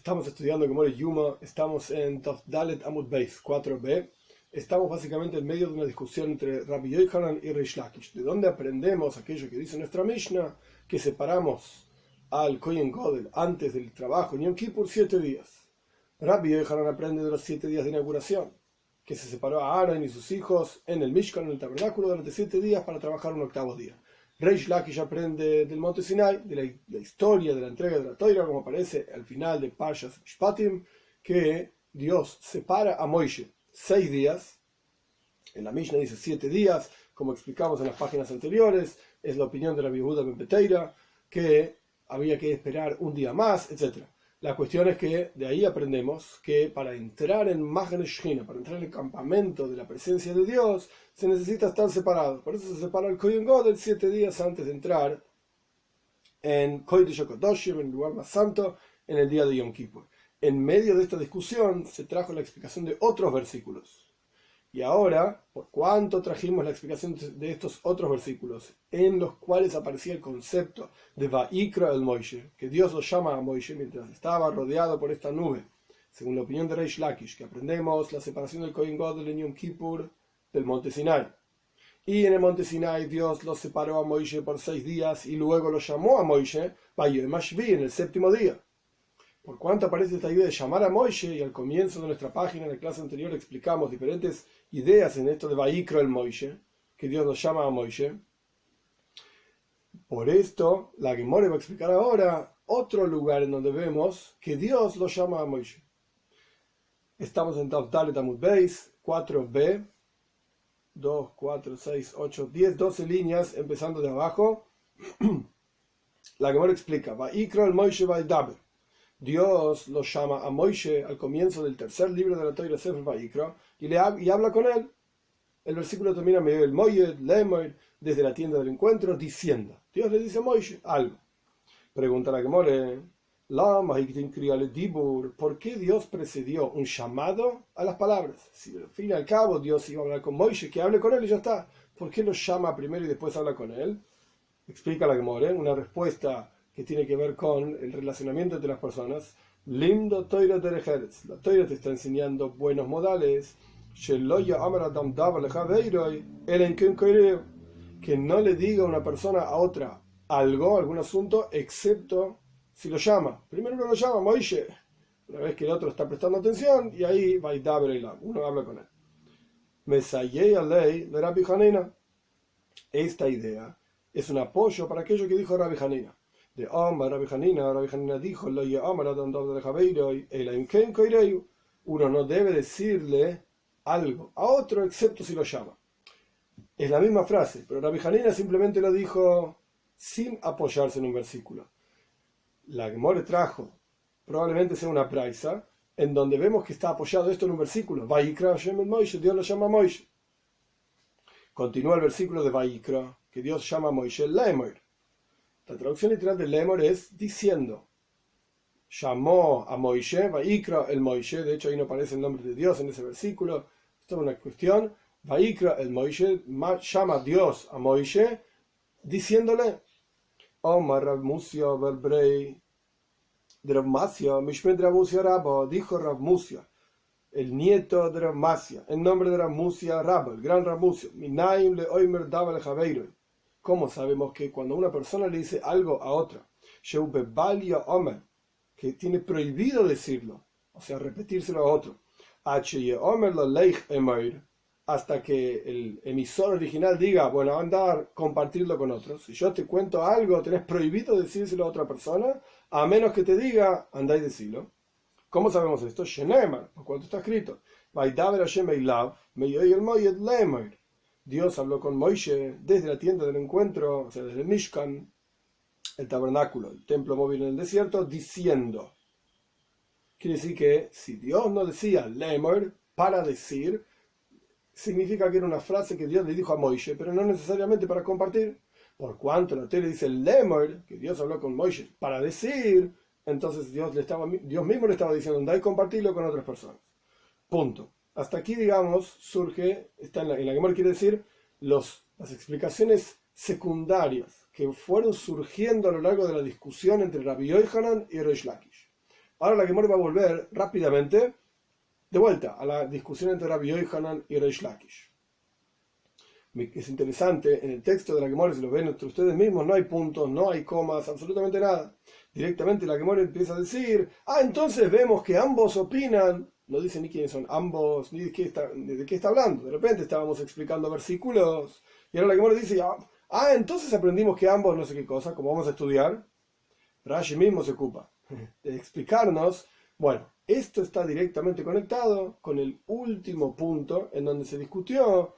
Estamos estudiando Gemara Yuma, estamos en Tov Dalet Amud Beis 4b. Estamos básicamente en medio de una discusión entre Rabbi Yochanan y Reish Lakish. ¿De dónde aprendemos aquello que dice nuestra Mishnah, que separamos al Kohen Gadol antes del trabajo en Yom Kippur 7 días? Rabbi Yochanan aprende de los 7 días de inauguración, que se separó a Aaron y sus hijos en el Mishkan, en el tabernáculo, durante 7 días para trabajar un octavo día. Reish Lakish aprende del monte Sinai, de la historia de la entrega de la Torah, como aparece al final de Parshas Mishpatim, que Dios separa a Moishe 6 días. En la Mishnah dice 7 días, como explicamos en las páginas anteriores. Es la opinión de la Yehuda ben Beteira, que había que esperar un día más, etc. La cuestión es que de ahí aprendemos que para entrar en Magen Shechina, para entrar en el campamento de la presencia de Dios, se necesita estar separado. Por eso se separa el Kohen Gadol 7 días antes de entrar en Kodesh HaKodoshim, en el lugar más santo, en el día de Yom Kippur. En medio de esta discusión se trajo la explicación de otros versículos. Y ahora, ¿por cuánto trajimos la explicación de estos otros versículos en los cuales aparecía el concepto de Va'ikra el Moishe, que Dios lo llama a Moishe mientras estaba rodeado por esta nube? Según la opinión de Reish Lakish, que aprendemos la separación del Kohen Gadol en Yom Kippur del monte Sinai. Y en el monte Sinai Dios lo separó a Moishe por 6 días y luego lo llamó a Moishe Vayom Hashvi, en el 7º día. Por cuanto aparece esta idea de llamar a Moishe, y al comienzo de nuestra página en la clase anterior explicamos diferentes ideas en esto de Va'ikra el Moishe, que Dios lo llama a Moishe. Por esto, la Gemara va a explicar ahora otro lugar en donde vemos que Dios lo llama a Moishe. Estamos en Tov Dalet Amud Beis 4b, 2, 4, 6, 8, 10, 12 líneas, empezando de abajo. La Gemara explica: Va'ikra el Moishe Vaidaber. Dios lo llama a Moishe al comienzo del tercer libro de la Torah, Sefer Va'ikra, y habla con él. El versículo termina medio el Moyed, Lemoir, desde la tienda del encuentro, diciendo. Dios le dice a Moishe algo. Pregunta la Gemara: ¿por qué Dios precedió un llamado a las palabras? Si al fin y al cabo Dios iba a hablar con Moishe, que hable con él y ya está. ¿Por qué lo llama primero y después habla con él? Explica la Gemara una respuesta que tiene que ver con el relacionamiento entre las personas. Lindo Toira Terejeres. La Toira te está enseñando buenos modales. Que no le diga una persona a otra algo, algún asunto, excepto si lo llama. Primero uno lo llama Moishe, una vez que el otro está prestando atención, y ahí va y uno habla con él. Mesayei alei de Rabbi Hanina. Esta idea es un apoyo para aquello que dijo Rabbi Hanina. De Omar Rabbi Hanina dijo: uno no debe decirle algo a otro excepto si lo llama. Es la misma frase, pero Rabbi Hanina simplemente lo dijo sin apoyarse en un versículo. La Gemara trajo, probablemente sea una braisa, en donde vemos que está apoyado esto en un versículo. Vayikra Hashem el Moishe, Dios lo llama a Moishe. Continúa el versículo de Vayikra, que Dios llama a Moishe Lemoir. La traducción literal de Lemoir es diciendo. Llamó a Moishe, Vayikra el Moishe, de hecho ahí no aparece el nombre de Dios en ese versículo. Esto es una cuestión. Vayikra el Moishe, llama a Dios a Moishe, diciéndole: Omar Rav Musia Belbrei de Rav Masia, Mishmed Rav Musia Rabba, dijo Rav Musia, el nieto de Rav Masia, en nombre de Rav Musia Rabba, el gran Rav Musia, Minaim le Oimer Daval Javeiro. ¿Cómo sabemos que cuando una persona le dice algo a otra, Sheubebalia Omer, que tiene prohibido decirlo, o sea, repetírselo a otro, hasta que el emisor original diga, bueno, anda a compartirlo con otros? Si yo te cuento algo, tenés prohibido decírselo a otra persona, a menos que te diga, anda y decilo. ¿Cómo sabemos esto? Shenemar, por cuanto está escrito, Dios habló con Moishe desde la tienda del encuentro, o sea, desde el Mishkan, el tabernáculo, el templo móvil en el desierto, diciendo. Quiere decir que si Dios no decía Lemor, para decir, significa que era una frase que Dios le dijo a Moishe, pero no necesariamente para compartir. Por cuanto la Torah dice Lemor, que Dios habló con Moishe para decir, entonces Dios mismo le estaba diciendo, anda y compartirlo con otras personas. Punto. Hasta aquí, digamos, surge, está en la Gemara quiere decir, las explicaciones secundarias que fueron surgiendo a lo largo de la discusión entre Rabbi Yochanan y Reish Lakish. Ahora la Gemara va a volver rápidamente de vuelta a la discusión entre Rabbi Yohanan y Reish Lakish. Es interesante, en el texto de la Gemara, si lo ven entre ustedes mismos, no hay puntos, no hay comas, absolutamente nada. Directamente la Gemara empieza a decir, entonces vemos que ambos opinan, no dice ni quiénes son ambos, ni de qué está hablando. De repente estábamos explicando versículos, y ahora la Gemara dice, entonces aprendimos que ambos no sé qué cosa, como vamos a estudiar. Rashi mismo se ocupa de explicarnos. Bueno, esto está directamente conectado con el último punto en donde se discutió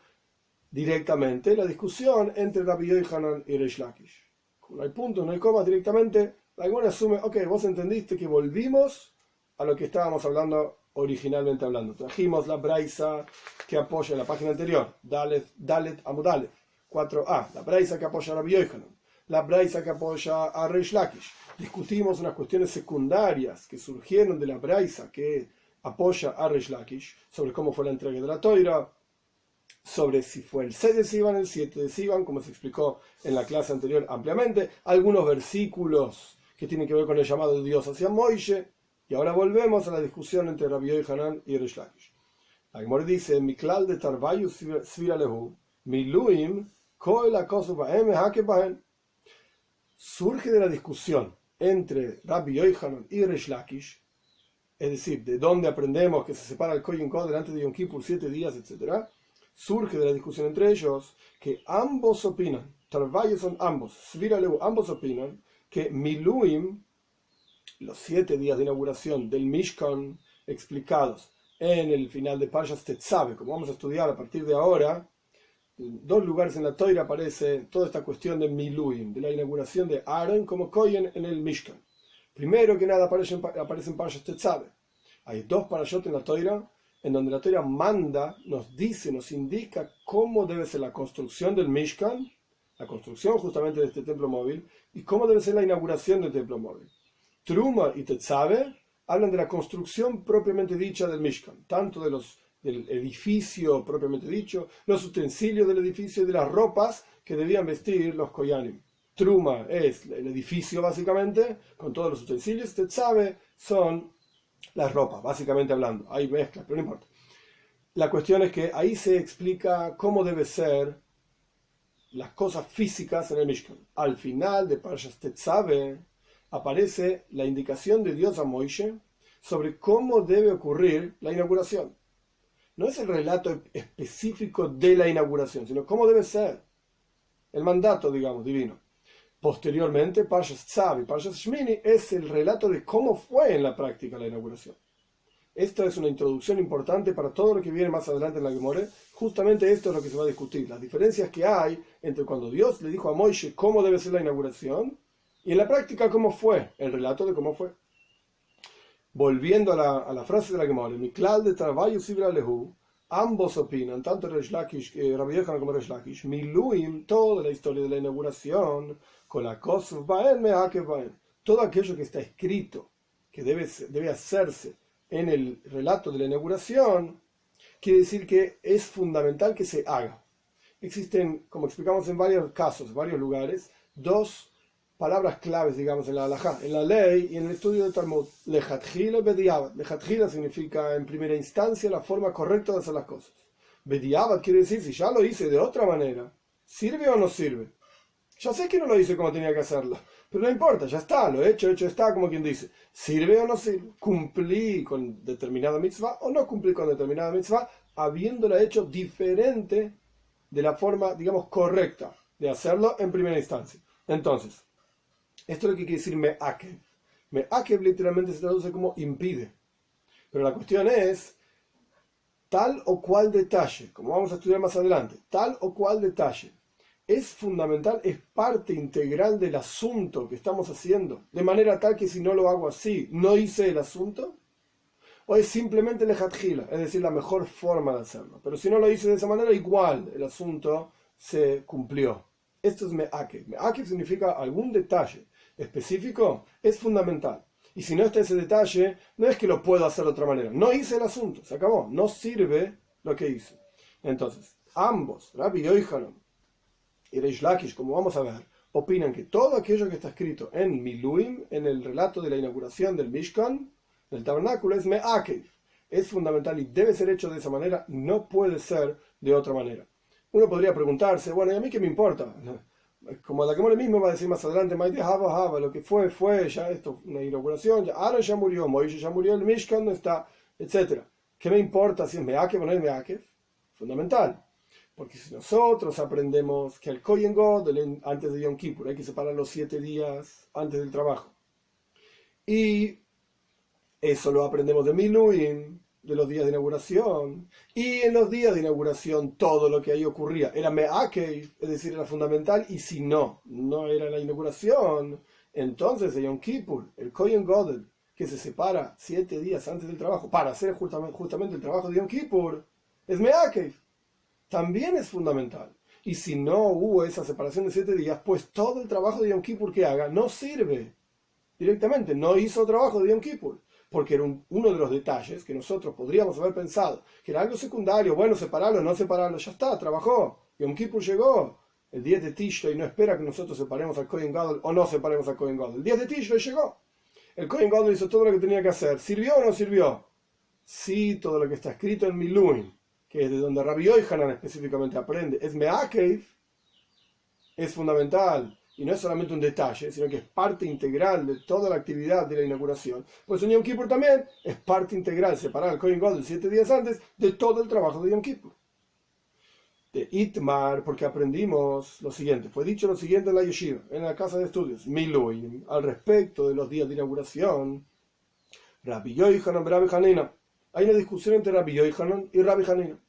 directamente la discusión entre Rabbi Yohanan y Reish Lakish. Como no hay puntos, no hay comas, directamente la Gemara asume, vos entendiste que volvimos a lo que estábamos hablando originalmente hablando. Trajimos la braisa que apoya en la página anterior, Dalet Amud Aleph, 4a, la braisa que apoya a Rabbi Yohanan, la braisa que apoya a Reish Lakish. Discutimos unas cuestiones secundarias que surgieron de la braisa que apoya a Reish Lakish, sobre cómo fue la entrega de la Toira, sobre si fue el 6 de Sivan, el 7 de Sivan, como se explicó en la clase anterior ampliamente, algunos versículos que tienen que ver con el llamado de Dios hacia Moishe, y ahora volvemos a la discusión entre Rabbi Yohanan y Reish Lakish. La Gemara dice, Miklal de Tarvayu Svira Lehu, Miluim, Koel Akosu Baem Hake Baem. Surge de la discusión entre Rabbi Yohanan y Reish Lakish, es decir, de dónde aprendemos que se separa el Kohen Gadol delante de Yom Kippur 7 días, etc. Surge de la discusión entre ellos que ambos opinan, Tarvayu son ambos, Svira Lehu, ambos opinan que Miluim, los 7 días de inauguración del Mishkan explicados en el final de Parshas Tetzave, como vamos a estudiar a partir de ahora, en 2 lugares en la Toira aparece toda esta cuestión de Miluim, de la inauguración de Aaron como Kohen en el Mishkan. Primero que nada aparece en Parshas Tetzave. Hay 2 parashot en la Toira, en donde la Toira manda, nos dice, nos indica cómo debe ser la construcción del Mishkan, la construcción justamente de este templo móvil, y cómo debe ser la inauguración del templo móvil. Truma y Tetzave hablan de la construcción propiamente dicha del Mishkan, tanto del edificio propiamente dicho, los utensilios del edificio y de las ropas que debían vestir los Koyanim. Truma es el edificio básicamente, con todos los utensilios, Tetzave son las ropas, básicamente hablando. Hay mezclas, pero no importa. La cuestión es que ahí se explica cómo debe ser las cosas físicas en el Mishkan. Al final de Parshas Tetzave aparece la indicación de Dios a Moishe sobre cómo debe ocurrir la inauguración. No es el relato específico de la inauguración, sino cómo debe ser el mandato, digamos, divino. Posteriormente, Parshas Tzav y Parshas Shmini es el relato de cómo fue en la práctica la inauguración. Esta es una introducción importante para todo lo que viene más adelante en la Gemara. Justamente esto es lo que se va a discutir, las diferencias que hay entre cuando Dios le dijo a Moishe cómo debe ser la inauguración y en la práctica cómo fue, el relato de cómo fue. Volviendo a la frase de la Gemara, Miklal de Tarvayu Sibra Lehu, ambos opinan, tanto Reish Lakish, Rabbi Yohanan como Reish Lakish, Miluim, toda la historia de la inauguración, con la Kosov Baen Mehake Baen, todo aquello que está escrito, que debe hacerse en el relato de la inauguración, quiere decir que es fundamental que se haga. Existen, como explicamos en varios casos, varios lugares, 2 palabras claves, digamos, en la halajá, en la ley y en el estudio del Talmud. Lechatchila bediavad. Lechatchila significa en primera instancia la forma correcta de hacer las cosas. Bediavad quiere decir, si ya lo hice de otra manera, ¿sirve o no sirve? Ya sé que no lo hice como tenía que hacerlo, pero no importa, ya está, lo hecho está, como quien dice. ¿Sirve o no sirve? ¿Cumplí con determinada mitzvah o no cumplí con determinada mitzvah, habiéndola hecho diferente de la forma, digamos, correcta de hacerlo en primera instancia? Entonces, esto es lo que quiere decir me'akev. Me'akev literalmente se traduce como impide. Pero la cuestión es, tal o cual detalle, como vamos a estudiar más adelante, tal o cual detalle, es fundamental, es parte integral del asunto que estamos haciendo, de manera tal que si no lo hago así, no hice el asunto, o es simplemente lechatchila, es decir, la mejor forma de hacerlo. Pero si no lo hice de esa manera, igual el asunto se cumplió. Esto es me'akev. Me'akev significa algún detalle específico, es fundamental. Y si no está ese detalle, no es que lo puedo hacer de otra manera. No hice el asunto, se acabó. No sirve lo que hice. Entonces, ambos, Rabbi Yohanan y Reish Lakish, como vamos a ver, opinan que todo aquello que está escrito en Miluim, en el relato de la inauguración del Mishkan, del tabernáculo es me'akev. Es fundamental y debe ser hecho de esa manera, no puede ser de otra manera. Uno podría preguntarse, bueno, ¿y a mí qué me importa? Como la Gemara mismo va a decir más adelante, lo que fue, ya esto, una inauguración, ya Aaron ya murió, Moisés ya murió, el Mishkan no está, etcétera. ¿Qué me importa si es me'akev o no es me'akev? Fundamental. Porque si nosotros aprendemos que el Kohen Gadol antes de Yom Kippur hay que separar los 7 días antes del trabajo, y eso lo aprendemos de Miluim, de los días de inauguración, y en los días de inauguración todo lo que ahí ocurría era me'akev, es decir, era fundamental, y si no era la inauguración, entonces en Yom Kippur, el Kohen Gadol, que se separa 7 días antes del trabajo para hacer justamente el trabajo de Yom Kippur, es me'akev, también es fundamental. Y si no hubo esa separación de 7 días, pues todo el trabajo de Yom Kippur que haga no sirve. Directamente, no hizo trabajo de Yom Kippur. Porque era uno de los detalles que nosotros podríamos haber pensado, que era algo secundario, bueno, separarlo, no separarlo, ya está, trabajó. Yom Kippur llegó. El 10 de Tishrei no espera que nosotros separemos al Kohen Gadol o no separemos al Kohen Gadol. El 10 de Tishrei llegó. El Kohen Gadol hizo todo lo que tenía que hacer. ¿Sirvió o no sirvió? Sí, todo lo que está escrito en Miluim, que es de donde Rabbi Yohanan específicamente aprende, es me'akev, es fundamental, y no es solamente un detalle, sino que es parte integral de toda la actividad de la inauguración. Pues en Yom Kippur también es parte integral, separar al Kohen Gadol 7 días antes de todo el trabajo de Yom Kippur. De Itmar, porque aprendimos lo siguiente, fue dicho lo siguiente en la yeshiva, en la casa de estudios, Miluim, al respecto de los días de inauguración, Rabbi Yohanan, Rabbi Hanina. Hay una discusión entre Rabbi Yohanan y Rabbi Hanina.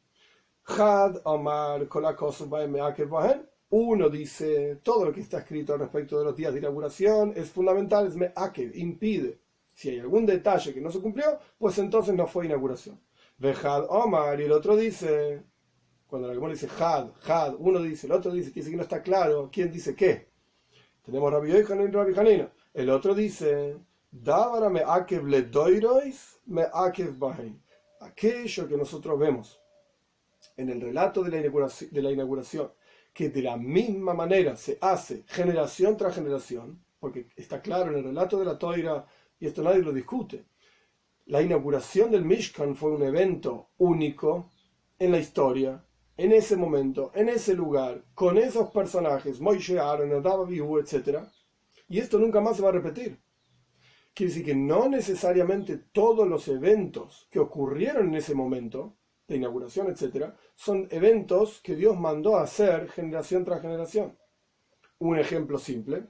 Had Omar Kolakosov Me'akev Bahen. Uno dice, todo lo que está escrito al respecto de los días de inauguración es fundamental, es me'akev, impide. Si hay algún detalle que no se cumplió, pues entonces no fue inauguración. Vejad Omar, y el otro dice, cuando la Gemara dice had, uno dice, el otro dice, que dice que no está claro quién dice qué. Tenemos Rabbi Yohanan y Rabbi Hanina. El otro dice, Davara me'akev ledoirois me'akev bahen. Aquello que nosotros vemos en el relato de la inauguración, que de la misma manera se hace generación tras generación, porque está claro en el relato de la Toira, y esto nadie lo discute, la inauguración del Mishkan fue un evento único en la historia, en ese momento, en ese lugar, con esos personajes, Moisés, Aaron, Nadav, Abihu, etc. Y esto nunca más se va a repetir. Quiere decir que no necesariamente todos los eventos que ocurrieron en ese momento, de inauguración, etc., son eventos que Dios mandó a hacer generación tras generación. Un ejemplo simple,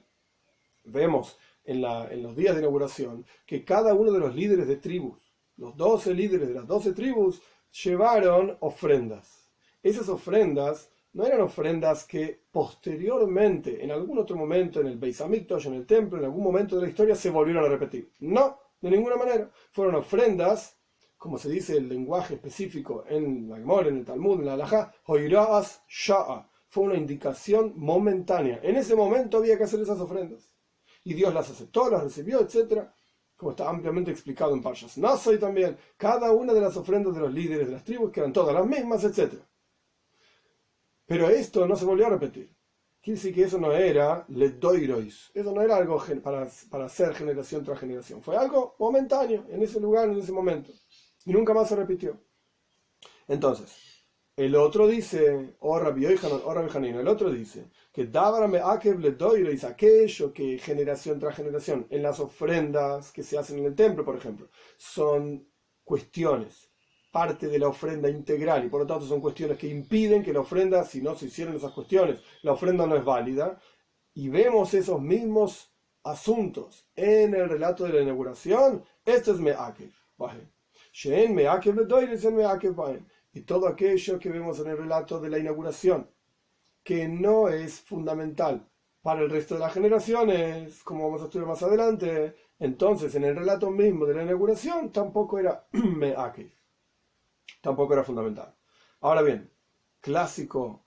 vemos en los días de inauguración que cada uno de los líderes de tribus, los 12 líderes de las 12 tribus, llevaron ofrendas. Esas ofrendas no eran ofrendas que posteriormente, en algún otro momento, en el Beis Hamikdash, en el templo, en algún momento de la historia, se volvieron a repetir. No, de ninguna manera. Fueron ofrendas, como se dice el lenguaje específico en la Gemara, en el Talmud, en la Halajá, Hoira'as Sha'a. Fue una indicación momentánea. En ese momento había que hacer esas ofrendas. Y Dios las aceptó, las recibió, etc. Como está ampliamente explicado en Parshas Naso y también. Cada una de las ofrendas de los líderes de las tribus, que eran todas las mismas, etc. Pero esto no se volvió a repetir. Quiere decir que eso no era ledoirois. Eso no era algo para hacer generación tras generación. Fue algo momentáneo, en ese lugar, en ese momento. Y nunca más se repitió. Entonces, el otro dice, o Rabbi Yohanan, o Rabbi Hanina, el otro dice, que Davara me'akev ledoirois, aquello que generación tras generación, en las ofrendas que se hacen en el templo, por ejemplo, son cuestiones, parte de la ofrenda integral, y por lo tanto son cuestiones que impiden que la ofrenda, si no se hicieron esas cuestiones, la ofrenda no es válida, y vemos esos mismos asuntos en el relato de la inauguración. Esto es me'akev bahen. She'en me'akev ledoirois en me'akev bahen. Y todo aquello que vemos en el relato de la inauguración, que no es fundamental para el resto de las generaciones, como vamos a estudiar más adelante, entonces en el relato mismo de la inauguración tampoco era me'akev, tampoco era fundamental. Ahora bien, clásica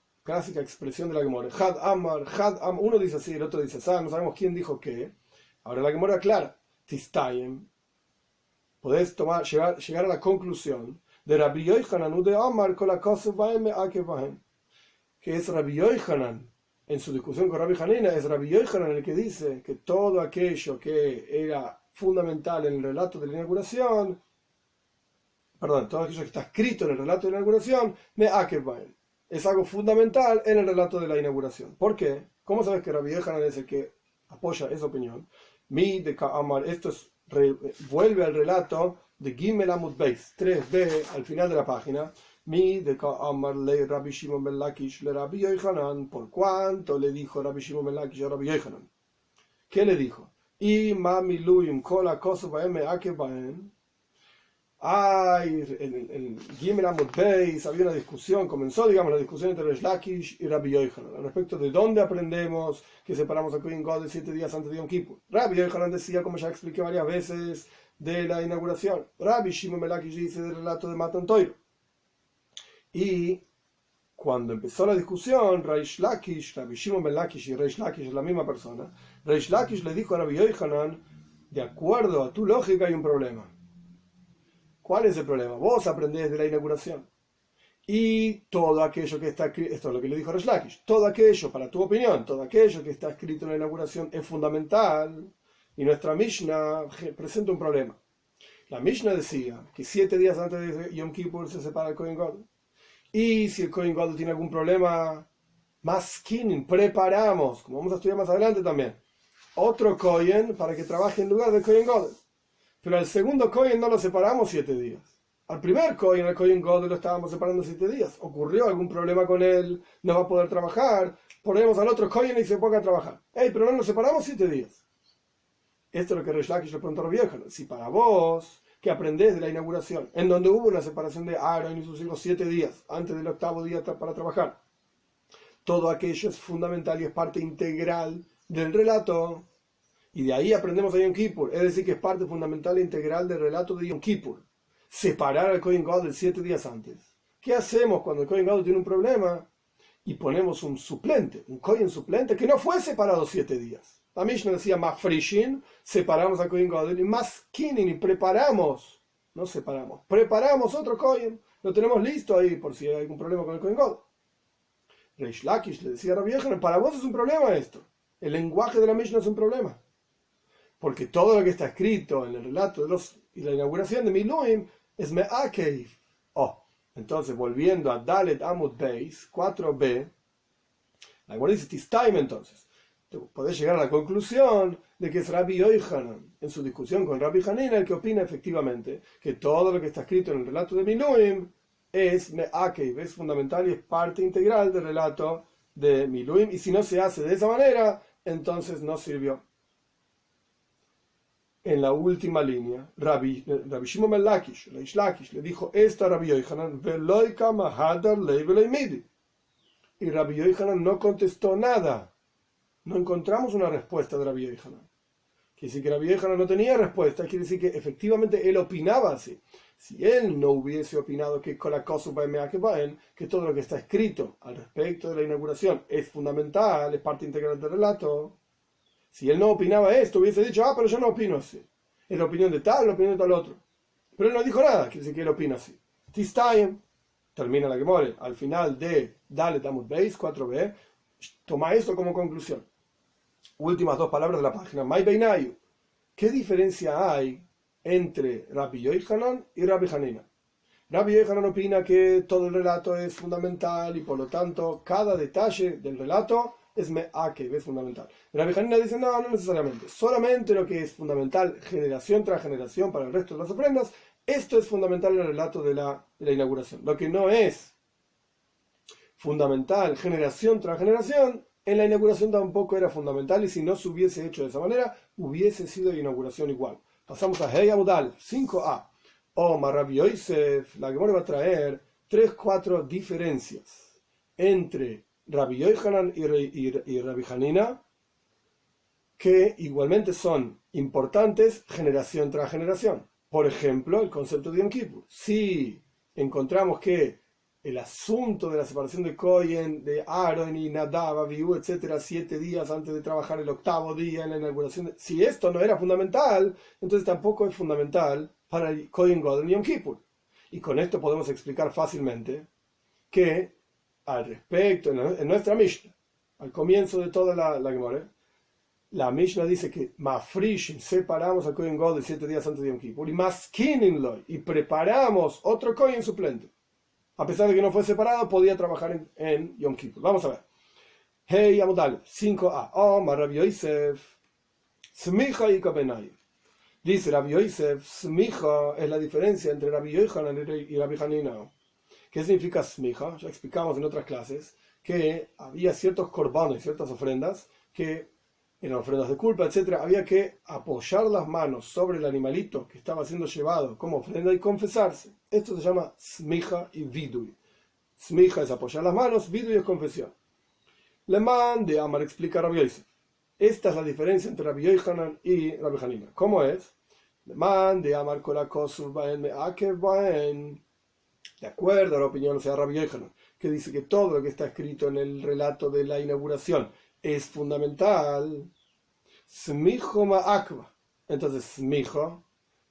expresión de la Gemara, Had Amar, uno dice así, el otro dice así, no sabemos quién dijo qué. Ahora la Gemara aclara, Tistayem, podés llegar a la conclusión de Rabbi Yohanan de Amar con la cosa que es Rabbi Yohanan en su discusión con Rabbi Hanina es Rabbi Yochanan el que dice que todo aquello que era fundamental en el relato de la inauguración, perdón, todo aquello que está escrito en el relato de la inauguración, es algo fundamental en el relato de la inauguración. ¿Por qué? ¿Cómo sabes que Rabbi Yochanan es el que apoya esa opinión? Esto vuelve al relato de Gimel Amud Beis, 3b, al final de la página. Rabbi Shimon ben Lakish le Rabbi Yochanan, por cuánto le dijo Rabbi Shimon ben Lakish a Rabbi Yochanan. ¿Qué le dijo? Y mami luim kola kosu baem akebaen. En Gimel Amud Beis había una discusión, comenzó, digamos, la discusión entre Reish Lakish y Rabbi Yochanan al respecto de dónde aprendemos que separamos a Kohen Gadol 7 días antes de Yom Kippur. Rabbi Yochanan decía, como ya expliqué varias veces, de la inauguración. Rabbi Shimon ben Lakish dice del relato de Matan Torah. Y cuando empezó la discusión, Rabbi Shimon ben Lakish y Reish Lakish es la misma persona. Reish Lakish le dijo a Rabbi Yochanan, de acuerdo a tu lógica hay un problema. ¿Cuál es el problema? Vos aprendés de la inauguración. Y todo aquello que está escrito, esto es lo que le dijo Reish Lakish, todo aquello, para tu opinión, todo aquello que está escrito en la inauguración es fundamental. Y nuestra Mishnah presenta un problema. La Mishnah decía que 7 días antes de Yom Kippur se separa el Kohen Gadol. Y si el Kohen Gadol tiene algún problema, maskinin, preparamos, como vamos a estudiar más adelante también, otro Kohen para que trabaje en lugar del Kohen Gadol. Pero al segundo Kohen no lo separamos 7 días. Al primer Kohen, al Kohen Gadol, lo estábamos separando 7 días. Ocurrió algún problema con él, no va a poder trabajar, ponemos al otro Kohen y se ponga a trabajar. Pero no nos separamos 7 días. Esto es lo que Reish Lakish le preguntó a Rabbi Yochanan. Si para vos, que aprendés de la inauguración, en donde hubo una separación de Aaron y sus hijos 7 días, antes del 8º día para trabajar, todo aquello es fundamental y es parte integral del relato, y de ahí aprendemos a Yom Kippur, es decir, que es parte fundamental e integral del relato de Yom Kippur, separar al Kohen Gadol 7 días antes. ¿Qué hacemos cuando el Kohen Gadol tiene un problema? Y ponemos un suplente, un Kohen suplente que no fue separado 7 días. La Mishnah decía Mafrishin, separamos a Kohen Gadol, y Maskinin, y preparamos, no separamos, preparamos otro Kohen, lo tenemos listo ahí por si hay algún problema con el Kohen Gadol. Reish Lakish le decía a Rabbi Yochanan, para vos es un problema esto, el lenguaje de la Mishnah es un problema, porque todo lo que está escrito en el relato y la inauguración de Miluim es Me'akev. Entonces volviendo a Dalet Amud Beis, 4b, la guardia dice Tistaim entonces. Podés llegar a la conclusión de que es Rabbi Yochanan, en su discusión con Rabbi Hanina, el que opina efectivamente que todo lo que está escrito en el relato de Miluim es Me'akev, es fundamental y es parte integral del relato de Miluim, y si no se hace de esa manera, entonces no sirvió. En la última línea, Rabbi Shimon ben Lakish, Reish Lakish, le dijo esto a Rabbi Yochanan, Veloika mahadar levelei midi. Y Rabbi Yochanan no contestó nada. No encontramos una respuesta de Rabbi Yochanan. Quiere decir que Rabbi Yochanan no tenía respuesta, quiere decir que efectivamente él opinaba así. Si él no hubiese opinado que que todo lo que está escrito al respecto de la inauguración es fundamental, es parte integral del relato, si él no opinaba esto, hubiese dicho, pero yo no opino así. Es la opinión de tal, la opinión de tal otro. Pero él no dijo nada, quiere decir que él opina así. Tistayim, termina la Gemara, al final de Dalet Amud Beis, 4b, toma esto como conclusión. Últimas 2 palabras de la página. Mai Beinayu. ¿Qué diferencia hay entre Rabbi Yochanan y Rabbi Hanina? Rabbi Yochanan opina que todo el relato es fundamental y por lo tanto cada detalle del relato es me'akev, es fundamental. Rabbi Hanina dice no necesariamente. Solamente lo que es fundamental generación tras generación para el resto de las ofrendas, esto es fundamental en el relato de la inauguración. Lo que no es fundamental generación tras generación, en la inauguración tampoco era fundamental, y si no se hubiese hecho de esa manera, hubiese sido inauguración igual. Pasamos a Hey Abudal, 5a. Rabbi Yosef, la Gemara va a traer 3-4 diferencias entre Rabbi Yochanan y Rabbi Hanina, que igualmente son importantes generación tras generación. Por ejemplo, el concepto de Yom Kippur. Si encontramos que el asunto de la separación de Kohen, de Aaron y Nadab, Abiú, etcétera, 7 días antes de trabajar el 8º día en la inauguración, si esto no era fundamental, entonces tampoco es fundamental para el Kohen Gadol y Yom Kippur. Y con esto podemos explicar fácilmente que al respecto, en nuestra Mishnah, al comienzo de toda la Gemara, la Mishnah dice que Mafrishim, separamos al Kohen Gadol 7 días antes de Yom Kippur, y Maskininlo, y preparamos otro Kohen suplente. A pesar de que no fue separado, podía trabajar en Yom Kippur. Vamos a ver. Hey, Amudal, 5a. Omar Rabbi Yosef, Smicha y Kabenay. Dice Rabbi Yosef, Smicha es la diferencia entre Rabbi Yochanan y Rabbi Hanina. ¿Qué significa Smicha? Ya explicamos en otras clases que había ciertos corbanos, ciertas ofrendas, que eran ofrendas de culpa, etc. Había que apoyar las manos sobre el animalito que estaba siendo llevado como ofrenda y confesarse. Esto se llama Smicha y Vidui. Smicha es apoyar las manos, Vidui es confesión. Lemán de Amar explica a Rabbi Yosef. Esta es la diferencia entre Rabbi Yochanan y Rabbi Hanina. ¿Cómo es? Lemán de Amar Kolakosur Baen Meakev Baen. De acuerdo a la opinión de Rabbi Yochanan, que dice que todo lo que está escrito en el relato de la inauguración es fundamental. Smicho Ma'akva. Entonces, Smicho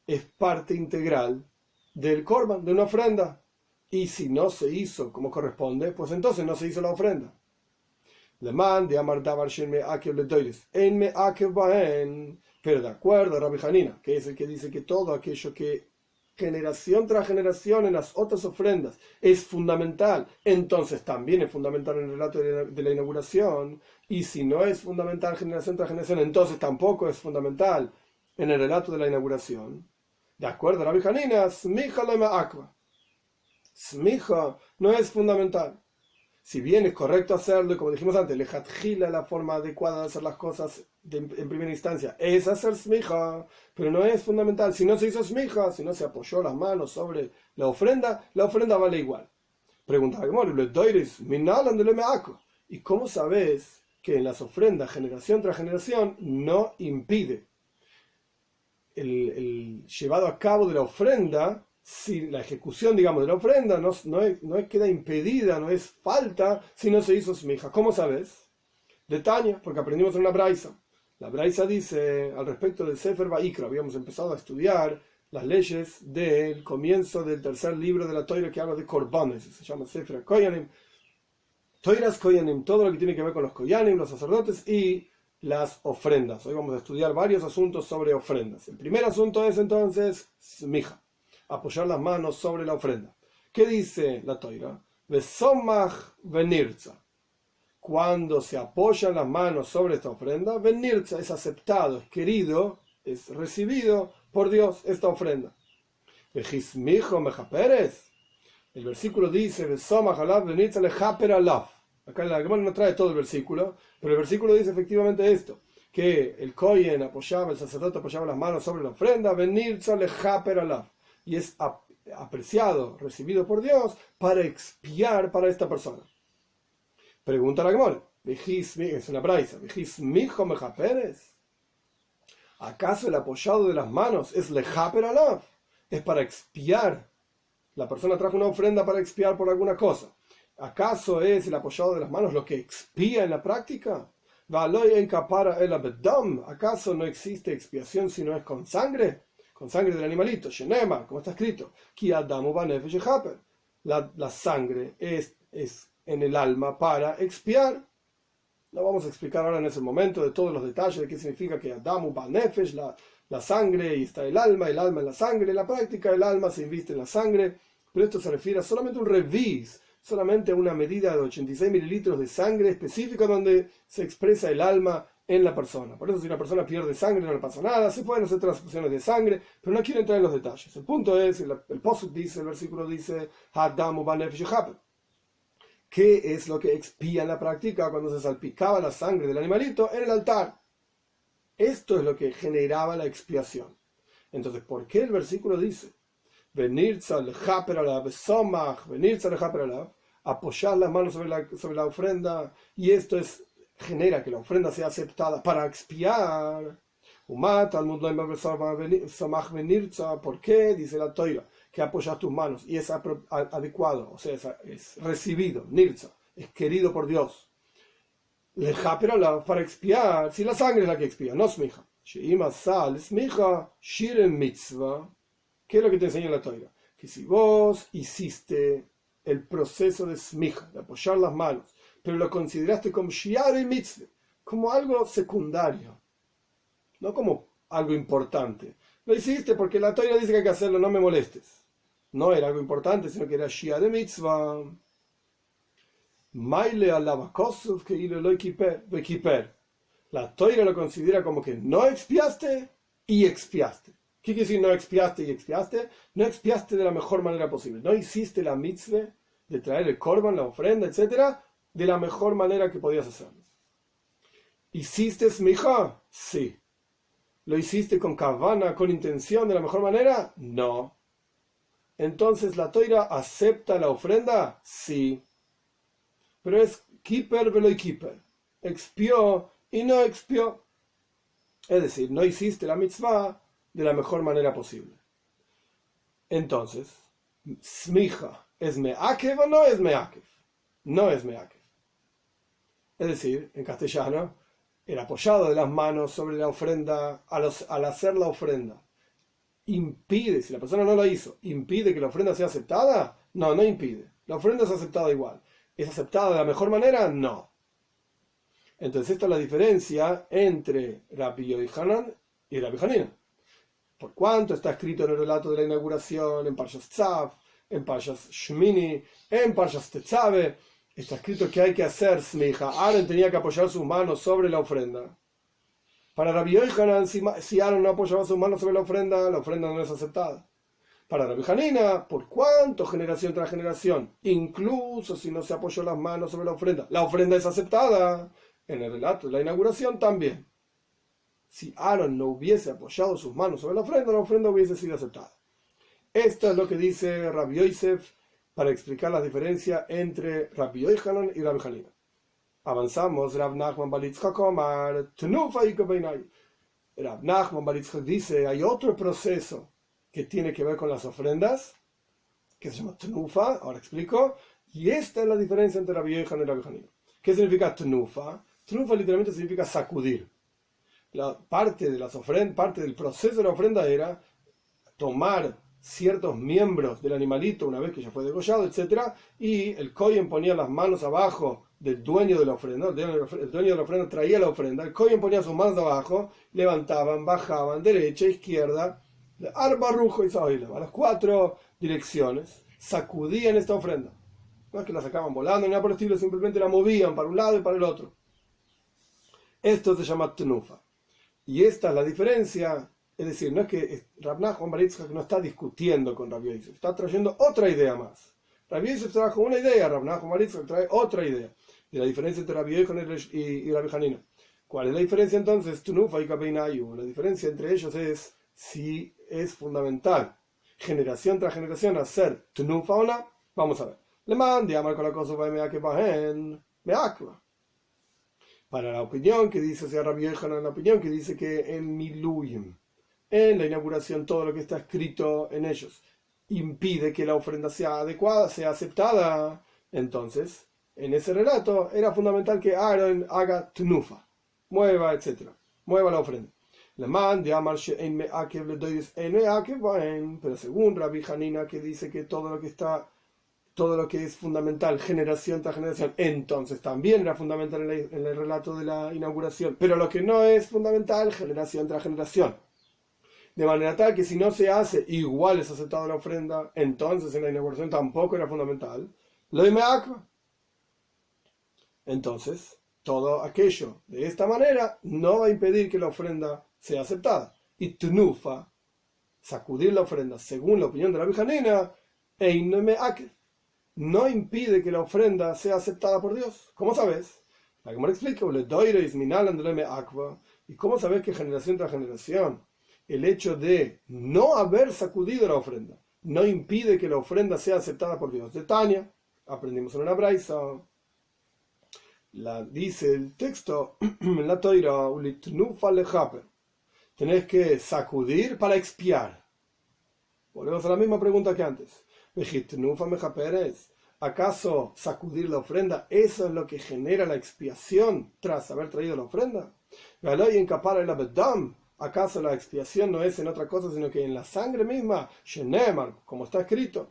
es parte integral del Korban, de una ofrenda. Y si no se hizo como corresponde, pues entonces no se hizo la ofrenda. Lemán de Amar Davar Shen Me'akev Ledoides. En Me'akev Baen. Pero de acuerdo a Rabbi Hanina, que es el que dice que todo aquello que generación tras generación en las otras ofrendas es fundamental, entonces también es fundamental en el relato de la inauguración, y si no es fundamental generación tras generación, entonces tampoco es fundamental en el relato de la inauguración. De acuerdo a Rabbi Hanina, Smicha lema akva. Smicha no es fundamental. Si bien es correcto hacerlo, y como dijimos antes, lejatjila, la forma adecuada de hacer las cosas en primera instancia es hacer smija, pero no es fundamental. Si no se hizo smija, si no se apoyó las manos sobre la ofrenda vale igual. Pregunta, ¿y cómo sabes que en las ofrendas, generación tras generación, no impide el llevado a cabo de la ofrenda? Si la ejecución, digamos, de la ofrenda no queda impedida, no es falta, si no se hizo smija. ¿Cómo sabes? Detalle, porque aprendimos en una braisa. La braisa dice, al respecto del Sefer Vaikra, habíamos empezado a estudiar las leyes del comienzo del tercer libro de la Toira que habla de Korbanes, se llama Sefer Koyanim. Toiras Koyanim, todo lo que tiene que ver con los Koyanim, los sacerdotes y las ofrendas. Hoy vamos a estudiar varios asuntos sobre ofrendas. El primer asunto es entonces smija, apoyar las manos sobre la ofrenda. ¿Qué dice la Toira? Vesomach venirza. Cuando se apoyan las manos sobre esta ofrenda, venirza es aceptado, es querido, es recibido por Dios esta ofrenda. Vejismijo mejaperes. El versículo dice, Vesomach alav venirza lejaper alav. Acá la Gemara no trae todo el versículo, pero el versículo dice efectivamente esto, que el Kohen apoyaba, el sacerdote apoyaba las manos sobre la ofrenda, venirza lejaper alav. Y es apreciado, recibido por Dios para expiar para esta persona. Pregunta la Gemara, es una braisa, ¿acaso el apoyado de las manos es lejaper alav? Es para expiar. La persona trajo una ofrenda para expiar por alguna cosa. ¿Acaso es el apoyado de las manos lo que expía en la práctica? ¿Acaso no existe expiación si no es con sangre? Con sangre del animalito, Shenema, como está escrito, la sangre es en el alma para expiar. No vamos a explicar ahora en ese momento de todos los detalles de qué significa que Adamu Banefesh, la sangre, y está el alma en la sangre. En la práctica el alma se inviste en la sangre, pero esto se refiere a solamente un revis, solamente a una medida de 86 mililitros de sangre específica donde se expresa el alma en la persona. Por eso si una persona pierde sangre no le pasa nada, se pueden hacer transfusiones de sangre, pero no quiero entrar en los detalles. El punto es, el posuk dice, el versículo dice, Hadamu banefesh haper. ¿Qué es lo que expía en la práctica cuando se salpicaba la sangre del animalito en el altar? Esto es lo que generaba la expiación. Entonces, ¿por qué el versículo dice, apoyar las manos sobre la ofrenda, y esto genera que la ofrenda sea aceptada para expiar? ¿Por qué? Dice la Toira, que apoyas tus manos y es adecuado, o sea, es recibido, nirza, es querido por Dios. Para expiar, si la sangre es la que expía, no smija. ¿Qué es lo que te enseña la Toira? Que si vos hiciste el proceso de smija, de apoyar las manos, pero lo consideraste como shiar y mitzvah, como algo secundario, no como algo importante. Lo hiciste porque la Torah dice que hay que hacerlo, no me molestes. No era algo importante, sino que era shiar de mitzvah. Maile alabakosov que ile lo equiper. La Torah lo considera como que no expiaste y expiaste. ¿Qué quiere decir no expiaste y expiaste? No expiaste de la mejor manera posible. No hiciste la mitzvah de traer el korban, la ofrenda, etcétera, de la mejor manera que podías hacerlo. ¿Hiciste smicha? Sí. ¿Lo hiciste con kavana, con intención, de la mejor manera? No. Entonces, ¿la Torah acepta la ofrenda? Sí. Pero es kiper velo kiper. Expió y no expió. Es decir, no hiciste la mitzvah de la mejor manera posible. Entonces, smicha, ¿es meakev o no es meakev? No es meakev. Es decir, en castellano, el apoyado de las manos sobre la ofrenda al hacer la ofrenda impide, si la persona no lo hizo, impide que la ofrenda sea aceptada. No, no impide. La ofrenda es aceptada igual. ¿Es aceptada de la mejor manera? No. Entonces esta es la diferencia entre Rabbi Yohanan y Rabbi Hanina. Por cuanto está escrito en el relato de la inauguración, en Parshas Tzav, en Parshas Shmini, en Parshas Tetzave, está escrito que hay que hacer smicha. Aaron tenía que apoyar sus manos sobre la ofrenda. Para Rabbi Yohanan, si Aaron no apoyaba sus manos sobre la ofrenda no es aceptada. Para Rabbi Hanina, por cuánto generación tras generación, incluso si no se apoyó las manos sobre la ofrenda es aceptada. En el relato de la inauguración también. Si Aaron no hubiese apoyado sus manos sobre la ofrenda hubiese sido aceptada. Esto es lo que dice Rabbi Yosef para explicar la diferencia entre Rabbi Yohanan y Rabbi Hanina. Avanzamos. Rav Nachman bar Yitzchak Omar Tnufa y Kobeinai. Rav Nachman bar Yitzchak dice, hay otro proceso que tiene que ver con las ofrendas, que se llama Tnufa, ahora explico, y esta es la diferencia entre Rabbi Yohanan y Rabbi Hanina. ¿Qué significa Tnufa? Tnufa literalmente significa sacudir. La parte de las ofrendas, parte del proceso de la ofrenda era tomar ciertos miembros del animalito una vez que ya fue degollado, etc. Y el kohen ponía las manos abajo del dueño de la ofrenda. El dueño de la ofrenda traía la ofrenda. El kohen ponía sus manos abajo, levantaban, bajaban, derecha, izquierda, arba, rujo y saoila, a las 4 direcciones, sacudían esta ofrenda. No es que la sacaban volando ni nada por el estilo, simplemente la movían para un lado y para el otro. Esto se llama Tnufa. Y esta es la diferencia, es decir, no es que Rav Nachman bar Yitzchak no está discutiendo con Rabbi Yosef, está trayendo otra idea más. Rabbi Yosef trajo una idea, Rav Nachman bar Yitzchak trae otra idea, de la diferencia entre Rabbi Yohanan y Rabbi Hanina. ¿Cuál es la diferencia entonces? Tnufa y Kabeinayu. La diferencia entre ellos es si es fundamental, generación tras generación, hacer Tnufa o no. Vamos a ver. Le mande amar con la cosa me acla. Para la opinión que dice, o sea, Rabbi Yohanan, la opinión que dice que en Miluyim, en la inauguración, todo lo que está escrito en ellos impide que la ofrenda sea adecuada, sea aceptada. Entonces, en ese relato era fundamental que Aaron haga Tnufa, mueva, etc. Mueva la ofrenda. Le mande amar she'en me'akev le doyes en me'akev baen. Pero según Rabbi Hanina, que dice que todo lo que es fundamental, generación tras generación, entonces también era fundamental en el relato de la inauguración, pero lo que no es fundamental, generación tras generación. De manera tal que si no se hace igual es aceptada la ofrenda, entonces en la inauguración tampoco era fundamental. Lo de Meakva. Entonces, todo aquello de esta manera no va a impedir que la ofrenda sea aceptada. Y Tnufa, sacudir la ofrenda, según la opinión de la Rabbi Hanina, Ein Meakva, no impide que la ofrenda sea aceptada por Dios. ¿Cómo sabes? La Gemara explica, ¿y cómo sabes que generación tras generación el hecho de no haber sacudido la ofrenda no impide que la ofrenda sea aceptada por Dios? De Tania, aprendimos en una braisa, dice el texto en la Toira, tenés que sacudir para expiar. Volvemos a la misma pregunta que antes. ¿Acaso sacudir la ofrenda, eso es lo que genera la expiación tras haber traído la ofrenda? ¿Acaso la expiación no es en otra cosa, sino que en la sangre misma? Como está escrito,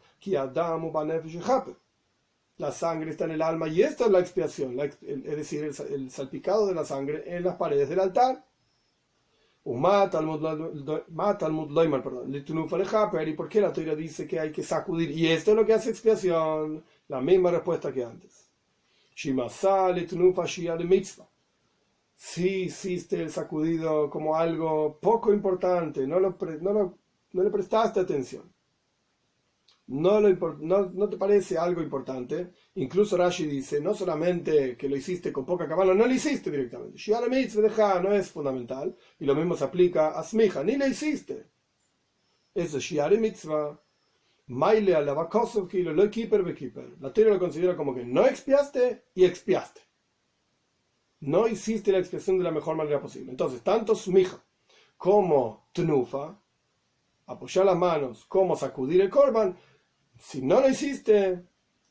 la sangre está en el alma y esta es la expiación, es decir, el salpicado de la sangre en las paredes del altar. ¿Y por qué la Torá dice que hay que sacudir? Y esto es lo que hace expiación. La misma respuesta que antes. Si hiciste el sacudido como algo poco importante, no le prestaste atención, no te parece algo importante. Incluso Rashi dice, no solamente que lo hiciste con poca cabana, no lo hiciste directamente. Shiar mitzvah no es fundamental, y lo mismo se aplica a smija, ni lo hiciste. Eso es shiar mitzvah. Maile a la bakosov que lo kiper bekiper. La teoría lo considera como que no expiaste y expiaste. No hiciste la expiación de la mejor manera posible. Entonces, tanto smija como tnufa, apoyar las manos, como sacudir el korban, si no lo hiciste,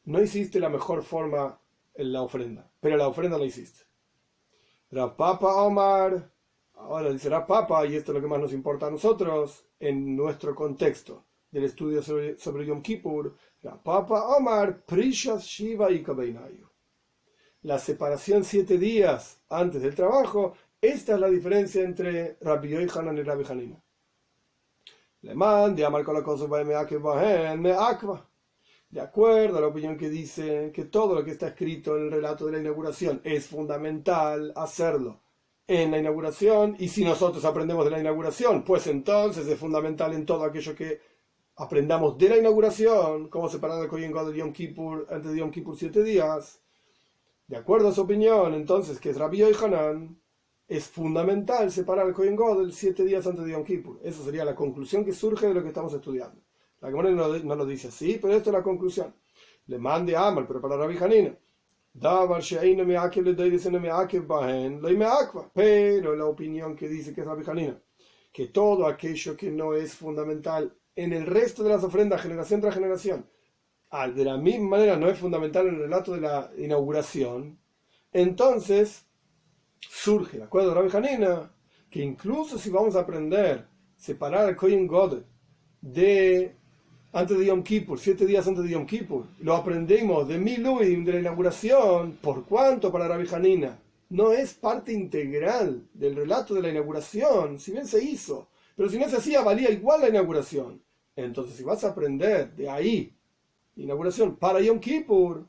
no hiciste la mejor forma en la ofrenda, pero la ofrenda la hiciste. Rav Papa Omar, ahora dice Rav Papa, y esto es lo que más nos importa a nosotros, en nuestro contexto del estudio sobre Yom Kippur, Rav Papa Omar, Prishas Shiva y Kabeinayu. La separación 7 días antes del trabajo, esta es la diferencia entre Rabbi Yochanan y Rabbi Hanina. Le mande a marcar la cosa de acuerdo a la opinión que dice que todo lo que está escrito en el relato de la inauguración es fundamental hacerlo en la inauguración, y si nosotros aprendemos de la inauguración, pues entonces es fundamental en todo aquello que aprendamos de la inauguración, como separar el Kohen Gadol de Yom Kippur antes de Yom Kippur 7 días. De acuerdo a su opinión, entonces, que es Rabbi Yochanan, es fundamental separar el Kohen Gadol 7 días antes de Yom Kippur. Esa sería la conclusión que surge de lo que estamos estudiando. La Gemara no lo dice así, pero esto es la conclusión. Le mande a Amar, pero para Rabbi Hanina. Pero la opinión que dice que es Rabbi Hanina, que todo aquello que no es fundamental en el resto de las ofrendas, generación tras generación, de la misma manera no es fundamental en el relato de la inauguración, entonces surge, de acuerdo a Rabbi Hanina, que incluso si vamos a aprender separar el Kohen Gadol de antes de Yom Kippur, 7 días antes de Yom Kippur, lo aprendemos de Miluim, de la inauguración, por cuanto para Rabbi Hanina no es parte integral del relato de la inauguración, si bien se hizo, pero si no se hacía valía igual la inauguración. Entonces, si vas a aprender de ahí inauguración para Yom Kippur,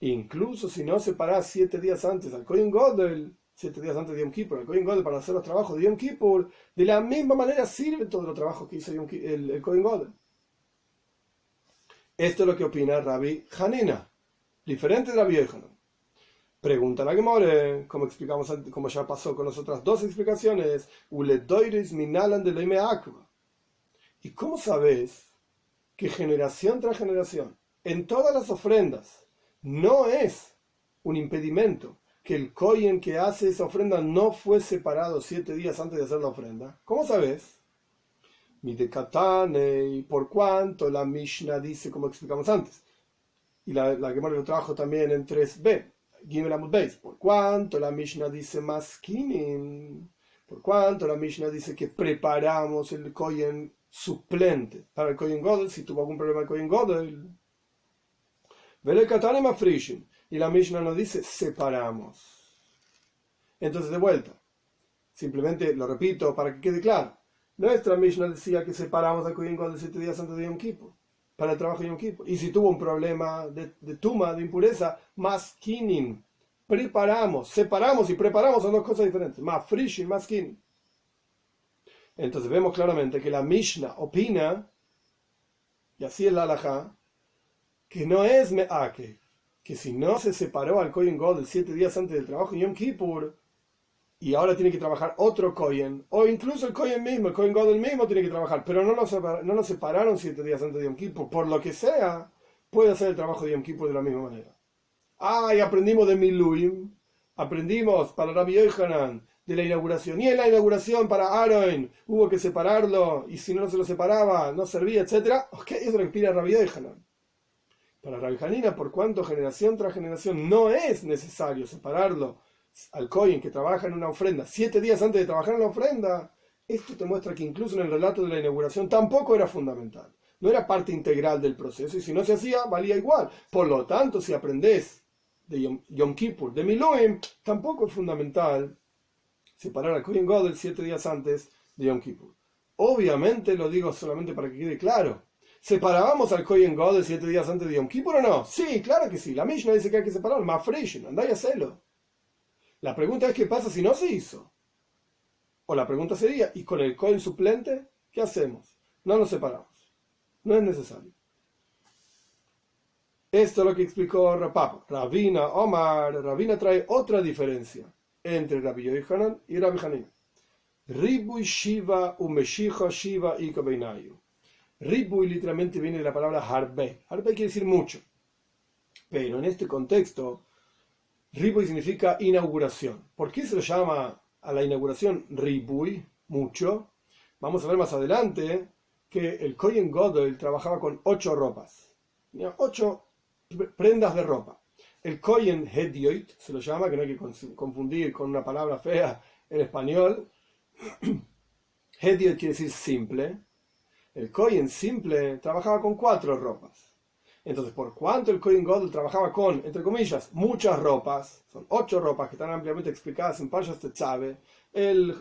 incluso si no separás 7 días antes al Kohen Gadol, 7 días antes de Yom Kippur, al Kohen Gadol para hacer los trabajos de Yom Kippur, de la misma manera sirve todos los trabajos que hizo el Kohen Gadol. Esto es lo que opina Rabbi Hanina, diferente de Rabbi Yochanan. Pregunta la Gemara, como explicamos antes, como ya pasó con las otras 2 explicaciones, ¿y cómo sabes que generación tras generación, en todas las ofrendas, no es un impedimento que el Kohen que hace esa ofrenda no fue separado 7 días antes de hacer la ofrenda? ¿Cómo sabes? Y por cuanto la Mishnah dice, como explicamos antes, y la Gemara lo trajo también en 3b, Gimel Amud Beis, por cuanto la Mishnah dice maskinin, por cuanto la Mishnah dice que preparamos el Kohen suplente para el Kohen Gadol, si tuvo algún problema el Kohen Gadol, y la Mishnah nos dice separamos. Entonces, de vuelta, simplemente lo repito para que quede claro. Nuestra Mishnah decía que separamos al Kohen Gadol 7 días antes de Yom Kippur, para el trabajo de Yom Kippur. Y si tuvo un problema de tuma, de impureza, maskinin, preparamos, separamos y preparamos son 2 cosas diferentes. Más frishin, maskinin. Entonces vemos claramente que la Mishnah opina, y así es la halajá, que no es me'akev, que si no se separó al Kohen Gadol 7 días antes del trabajo de Yom Kippur, y ahora tiene que trabajar otro Kohen, o incluso el Kohen mismo, el Kohen Gadol mismo tiene que trabajar, pero no lo separaron 7 días antes de Yom Kippur, por lo que sea, puede hacer el trabajo de Yom Kippur de la misma manera. Y aprendimos de Miluim, aprendimos para Rabbi Yochanan de la inauguración, y en la inauguración para Aaron hubo que separarlo, y si no se lo separaba, no servía, etc. Ok, eso es lo que pide Rabbi Yochanan. Para Rabbi Hanina, por cuanto generación tras generación no es necesario separarlo al Kohen que trabaja en una ofrenda 7 días antes de trabajar en la ofrenda, esto te muestra que incluso en el relato de la inauguración tampoco era fundamental. no era parte integral del proceso, y si no se hacía, valía igual. Por lo tanto, si aprendés de Yom Kippur, de Miluim, tampoco es fundamental separar al Kohen Gadol 7 días antes de Yom Kippur. Obviamente lo digo solamente para que quede claro. ¿Separábamos al Kohen Gadol 7 días antes de Yom Kippur o no? Sí, claro que sí. La Mishnah dice que hay que separarlo. Más fresh, andá y hacelo. La pregunta es: ¿qué pasa si no se hizo? O la pregunta sería: ¿y con el Kohen suplente qué hacemos? No nos separamos. No es necesario. Esto es lo que explicó Rapapa. Ravina Omar. Ravina trae otra diferencia entre Rabbi Yochanan y Rabbi Hanina. Ribui Shiva Umeshicha Shiva Ika Beinayu. Ribui literalmente viene de la palabra harbe. Harbe quiere decir mucho. Pero en este contexto, Ribui significa inauguración. ¿Por qué se lo llama a la inauguración Ribui? Mucho. Vamos a ver más adelante que el Kohen Gadol trabajaba con 8 ropas. Tenía 8 prendas de ropa. El Kohen Hedioit se lo llama, que no hay que confundir con una palabra fea en español. Hedioit quiere decir simple. El Kohen simple trabajaba con 4 ropas. Entonces, por cuanto el Kohen Gadol trabajaba con, entre comillas, muchas ropas, son 8 ropas que están ampliamente explicadas en Parshas Tetzave, el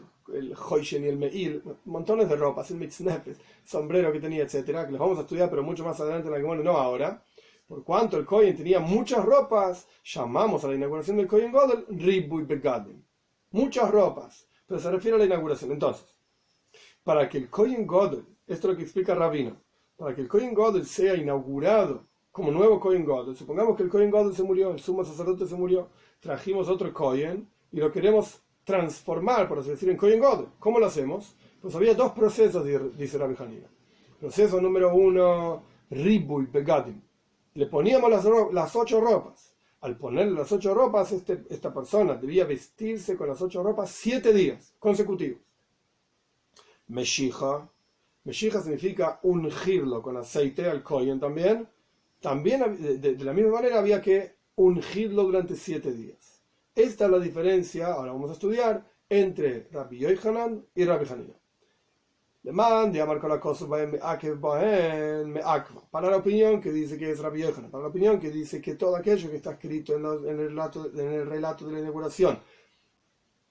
Hoishen y el Meil, montones de ropas, el Mitznefes, sombrero que tenía, etcétera, que los vamos a estudiar, pero mucho más adelante en la Gemara, no ahora. Por cuanto el Kohen tenía muchas ropas, llamamos a la inauguración del Kohen Gadol Ribui Begadim. Muchas ropas, pero se refiere a la inauguración. Entonces, para que el Kohen Gadol, esto es lo que explica Rabino, para que el Kohen Gadol sea inaugurado como nuevo Kohen Gadol, supongamos que el Kohen Gadol se murió, el sumo sacerdote se murió, trajimos otro Kohen y lo queremos transformar, por así decir, en Kohen Gadol. ¿Cómo lo hacemos? Pues había 2 procesos, dice Rabbi Hanina. Proceso número 1, Ribui Begadim. Le poníamos las 8 ropas. Al ponerle las 8 ropas, esta persona debía vestirse con las 8 ropas 7 días consecutivos. Meshicha. Meshicha significa ungirlo con aceite al Kohen también. También de la misma manera había que ungirlo durante 7 días. Esta es la diferencia, ahora vamos a estudiar, entre Rabbi Yochanan y Rabbi Hanina. Para la opinión que dice que es Rabbi Yochanan, para la opinión que dice que todo aquello que está escrito en el relato de la inauguración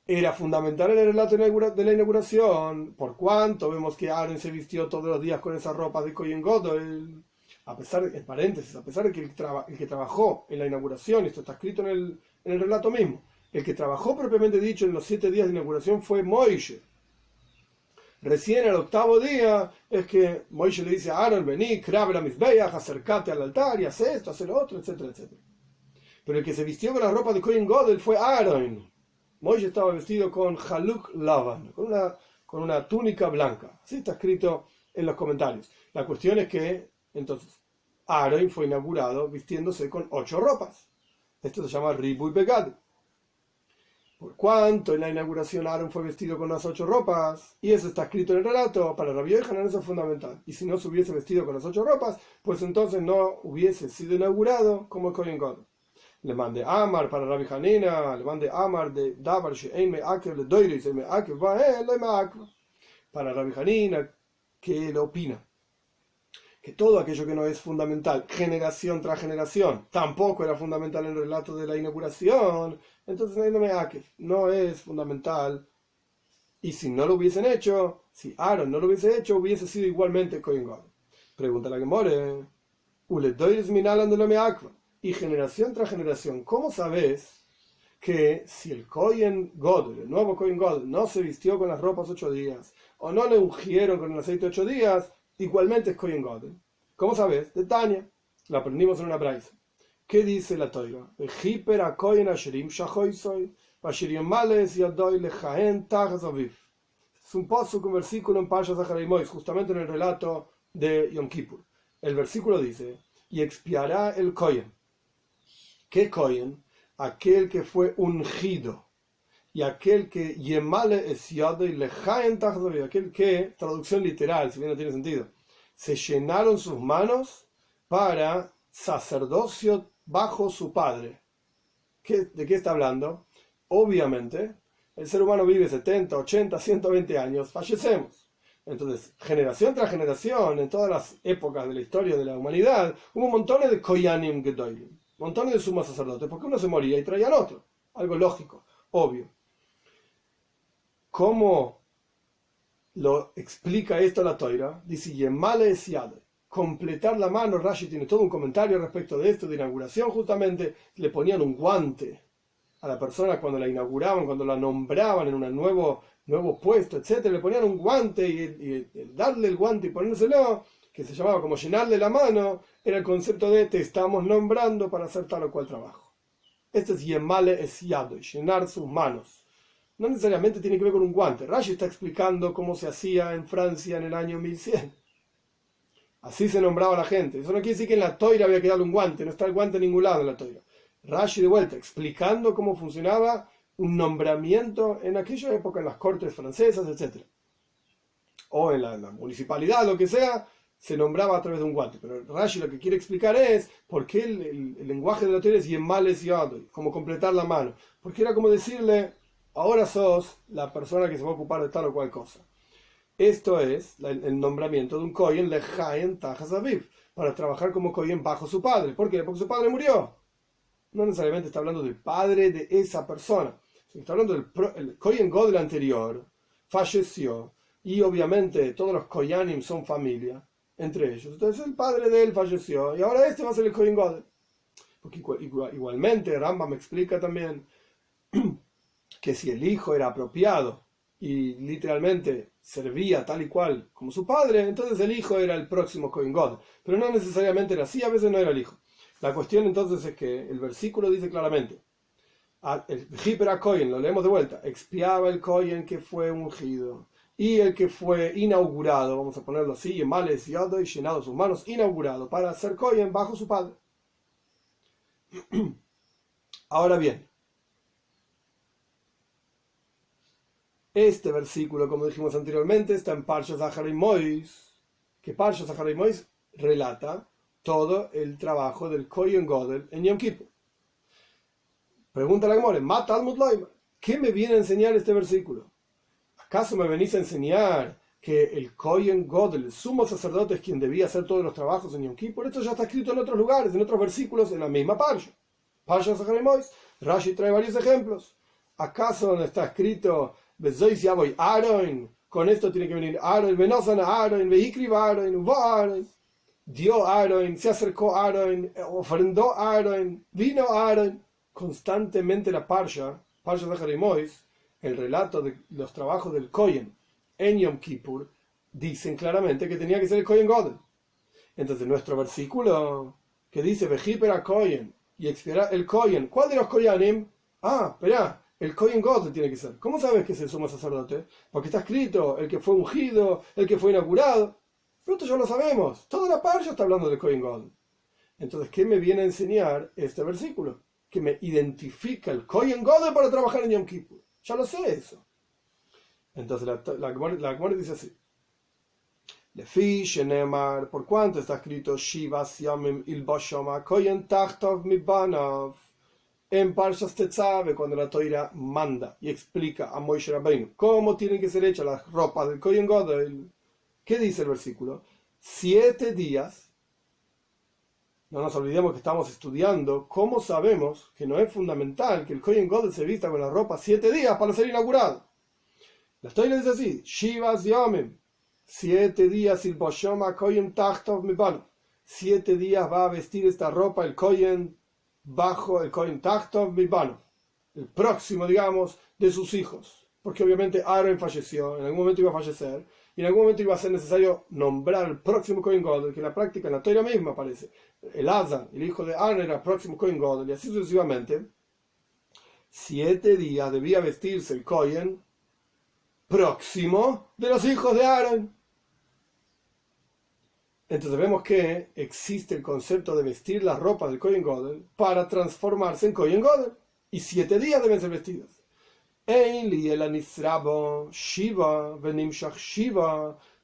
era fundamental en el relato de la inauguración, por cuanto vemos que Aaron se vistió todos los días con esa ropa de Kohen Gadol, a pesar de que el que trabajó en la inauguración, esto está escrito en el relato mismo, el que trabajó propiamente dicho en los 7 días de inauguración fue Moishe. Recién al 8º día es que Moishe le dice a Aaron: vení, crab la misbeach, acércate al altar y haz esto, haz lo otro, etcétera, etcétera. Pero el que se vistió con la ropa de Kohen Gadol fue Aaron. Moishe estaba vestido con Haluk Lavan, con una túnica blanca. Así está escrito en los comentarios. La cuestión es que, entonces, Aaron fue inaugurado vistiéndose con 8 ropas. Esto se llama Ribui Begadim. Por cuanto en la inauguración Aaron fue vestido con las 8 ropas, y eso está escrito en el relato, para Rabbi Yochanan eso es fundamental. Y si no se hubiese vestido con las 8 ropas, pues entonces no hubiese sido inaugurado como el Kohen Gadol. Le mande Amar para Rabbi Hanina, le mande Amar de Davar She'ein Me'akev le Doiris el Me'akev Ba'el le Me'akev. Para Rabbi Hanina, que él opina que todo aquello que no es fundamental, generación tras generación, tampoco era fundamental en el relato de la inauguración, entonces no es fundamental. Y si no lo hubiesen hecho, si Aaron no lo hubiese hecho, hubiese sido igualmente Kohen Gadol. Pregunta la Gemara, y generación tras generación, ¿cómo sabes que si el Kohen Gadol, el nuevo Kohen Gadol, no se vistió con las ropas 8 días, o no le ungieron con el aceite 8 días, igualmente es Kohen Gadol? ¿Cómo sabes? De Tania. Lo aprendimos en una braisa. ¿Qué dice la Torah? Es un pasuk, un versículo en Parshas Zachariah, justamente en el relato de Yom Kippur. El versículo dice: y expiará el Kohen. ¿Qué Kohen? Aquel que fue ungido. Y aquel que yemale es yado y lejaen tachzaviv. Aquel que, traducción literal, si bien no tiene sentido, se llenaron sus manos para sacerdocio bajo su padre. ¿De qué está hablando? Obviamente, el ser humano vive 70, 80, 120 años, fallecemos. Entonces, generación tras generación, en todas las épocas de la historia de la humanidad, hubo montones de koyanim gedolim, montones de sumos sacerdotes, porque uno se moría y traían otro. Algo lógico, obvio. ¿Cómo lo explica esto la Toira? Dice, Yemale es yade. Completar la mano. Rashi tiene todo un comentario respecto de esto, de inauguración justamente. Le ponían un guante a la persona cuando la inauguraban, cuando la nombraban en un nuevo puesto, etcétera. Le ponían un guante y el darle el guante y ponérselo, que se llamaba como llenarle la mano, era el concepto de te estamos nombrando para hacer tal o cual trabajo. Este es Yemale es yade, llenar sus manos. No necesariamente tiene que ver con un guante. Rashi está explicando cómo se hacía en Francia en el año 1100. Así se nombraba a la gente. Eso no quiere decir que en la toira había que darle un guante. No está el guante en ningún lado en la toira. Rashi de vuelta, explicando cómo funcionaba un nombramiento en aquella época en las cortes francesas, etc. O en la municipalidad, lo que sea, se nombraba a través de un guante. Pero Rashi lo que quiere explicar es por qué el lenguaje de la toira es Yemales Yadoi, como completar la mano. Porque era como decirle, ahora sos la persona que se va a ocupar de tal o cual cosa. Esto es el nombramiento de un Kohen lejaen tajas aviv, para trabajar como Kohen bajo su padre. ¿Por qué? Porque su padre murió. No necesariamente está hablando del padre de esa persona. Está hablando del Kohen Godel anterior. Falleció. Y obviamente todos los Koyanim son familia entre ellos. Entonces el padre de él falleció. Y ahora este va a ser el Kohen Godel. Porque igualmente Rambam me explica también que si el hijo era apropiado y literalmente servía tal y cual como su padre, entonces el hijo era el próximo Kohen Gadol. Pero no necesariamente era así, a veces no era el hijo. La cuestión entonces es que el versículo dice claramente, el Hipera Kohen, lo leemos de vuelta, expiaba el Kohen que fue ungido y el que fue inaugurado, vamos a ponerlo así, Yemales Yado y llenado sus manos, inaugurado para ser Kohen bajo su padre. Ahora bien, este versículo, como dijimos anteriormente, está en Parshas Zachar y Mois, que Parshas Zachar y Mois relata todo el trabajo del Kohen Gadol en Yom Kippur. Pregunta la Gemara, ¿Mata Talmud Loima? ¿Qué me viene a enseñar este versículo? ¿Acaso me venís a enseñar que el Kohen Gadol, el sumo sacerdote, es quien debía hacer todos los trabajos en Yom Kippur? Esto ya está escrito en otros lugares, en otros versículos, en la misma Parsha. Parshas Zachar y Mois. Rashi trae varios ejemplos. ¿Acaso no está escrito Aaron, con esto tiene que venir Aaron, Benosan Aaron, Vehikriv Aaron, Uvo Aaron, dio Aaron, se acercó Aaron, ofrendó Aaron, vino Aaron? Constantemente la Parsha Zachar y Mois, el relato de los trabajos del Kohen en Yom Kippur, dicen claramente que tenía que ser el Kohen Gadol. Entonces nuestro versículo que dice Vehipera Kohen y expiará el Kohen, ¿cuál de los Koyanim? Espera, el Kohen Gadol tiene que ser. ¿Cómo sabes que es el sumo sacerdote? Porque está escrito el que fue ungido, el que fue inaugurado. Pero esto ya lo sabemos. Toda la Parsha está hablando del Kohen Gadol. Entonces, ¿qué me viene a enseñar este versículo? Que me identifica el Kohen Gadol para trabajar en Yom Kippur. Ya lo sé eso. Entonces la Gemara dice así. Lefi shenemar, por cuánto está escrito Shivas Yamim Ilboshama Kohen Tachtov Mibanav. En Parshas Tetzave, cuando la Toira manda y explica a Moshe Rabbeinu cómo tienen que ser hechas las ropas del Kohen Gadol, ¿qué dice el versículo? 7 días. No nos olvidemos que estamos estudiando cómo sabemos que no es fundamental que el Kohen Gadol se vista con la ropa 7 días para ser inaugurado. La Toira dice así: Shivas Yomim, 7 días il Boshoma Kohen Tachtov Mibanav. 7 días va a vestir esta ropa el Kohen bajo el Kohen Tachtov Mibanav, el próximo, digamos, de sus hijos. Porque obviamente Aaron falleció, en algún momento iba a fallecer, y en algún momento iba a ser necesario nombrar el próximo Kohen Gadol, que en la práctica, en la Torah misma aparece. El Azar, el hijo de Aaron, era el próximo Kohen Gadol, y así sucesivamente. 7 días debía vestirse el Kohen próximo de los hijos de Aaron. Entonces vemos que existe el concepto de vestir la ropa del Kohen Gadol para transformarse en Kohen Gadol. Y 7 días deben ser vestidos.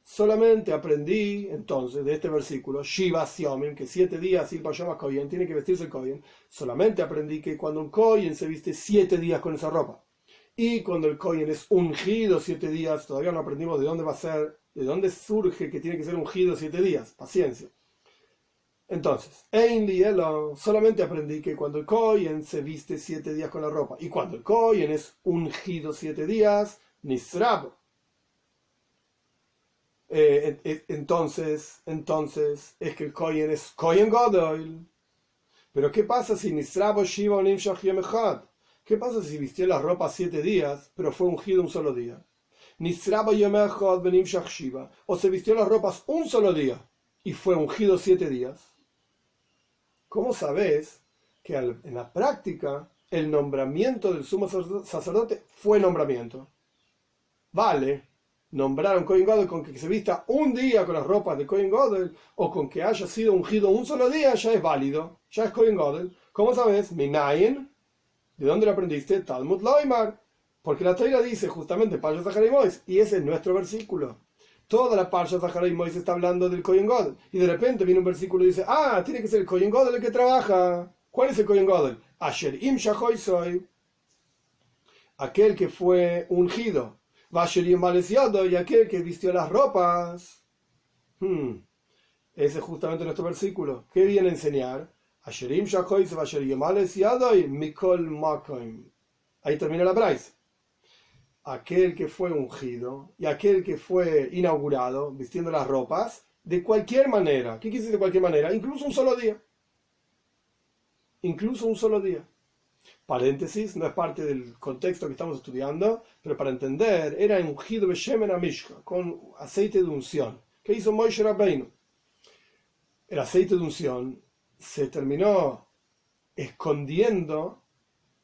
Solamente aprendí entonces de este versículo, Shiva Siomim, que 7 días Ilpa Shoma Kohen tiene que vestirse el Kohen. Solamente aprendí que cuando un Kohen se viste 7 días con esa ropa Y cuando el Kohen es ungido 7 días, todavía no aprendimos de dónde va a ser, de dónde surge que tiene que ser ungido 7 días. Paciencia. Entonces, solamente aprendí que cuando el Kohen se viste 7 días con la ropa y cuando el Kohen es ungido 7 días, Nisrab. Entonces es que el Kohen es Kohen Gadol. Pero ¿qué pasa si Nisrab o Shiva o Nimshach Yom Echad? ¿Qué pasa si vistió la ropa 7 días, pero fue ungido un solo día? Nisrab o Yom Echad Nimshach Shiva. O se vistió las ropas un solo día y fue ungido 7 días. ¿Cómo sabes que en la práctica el nombramiento del sumo sacerdote fue nombramiento? Vale, nombrar a un Kohen Gadol con que se vista un día con las ropas de Kohen Gadol o con que haya sido ungido un solo día ya es válido, ya es Kohen Gadol. ¿Cómo sabes? Minayin. ¿De dónde lo aprendiste? Talmud Loimar. Porque la Torá dice justamente Parshat Zaharai Mois y ese es nuestro versículo. Toda la Parshat Zaharai Mois está hablando del Kohen Gadol y de repente viene un versículo y dice, tiene que ser el Kohen Gadol el que trabaja. ¿Cuál es el Kohen Gadol? Asher im shahoisoi, aquel que fue ungido. Vasher im malesiado, y aquel que vistió las ropas. Ese es justamente nuestro versículo. ¿Qué viene a enseñar? Asher im shahoisoi, vasher im malesiado, mikol makoim. Ahí termina la braisa. Aquel que fue ungido y aquel que fue inaugurado vistiendo las ropas de cualquier manera. ¿Qué quiere decir de cualquier manera? Incluso un solo día. Incluso un solo día. Paréntesis, no es parte del contexto que estamos estudiando, pero para entender, era ungido beshemen amishka, con aceite de unción. ¿Qué hizo Moshe Rabbeinu? El aceite de unción se terminó escondiendo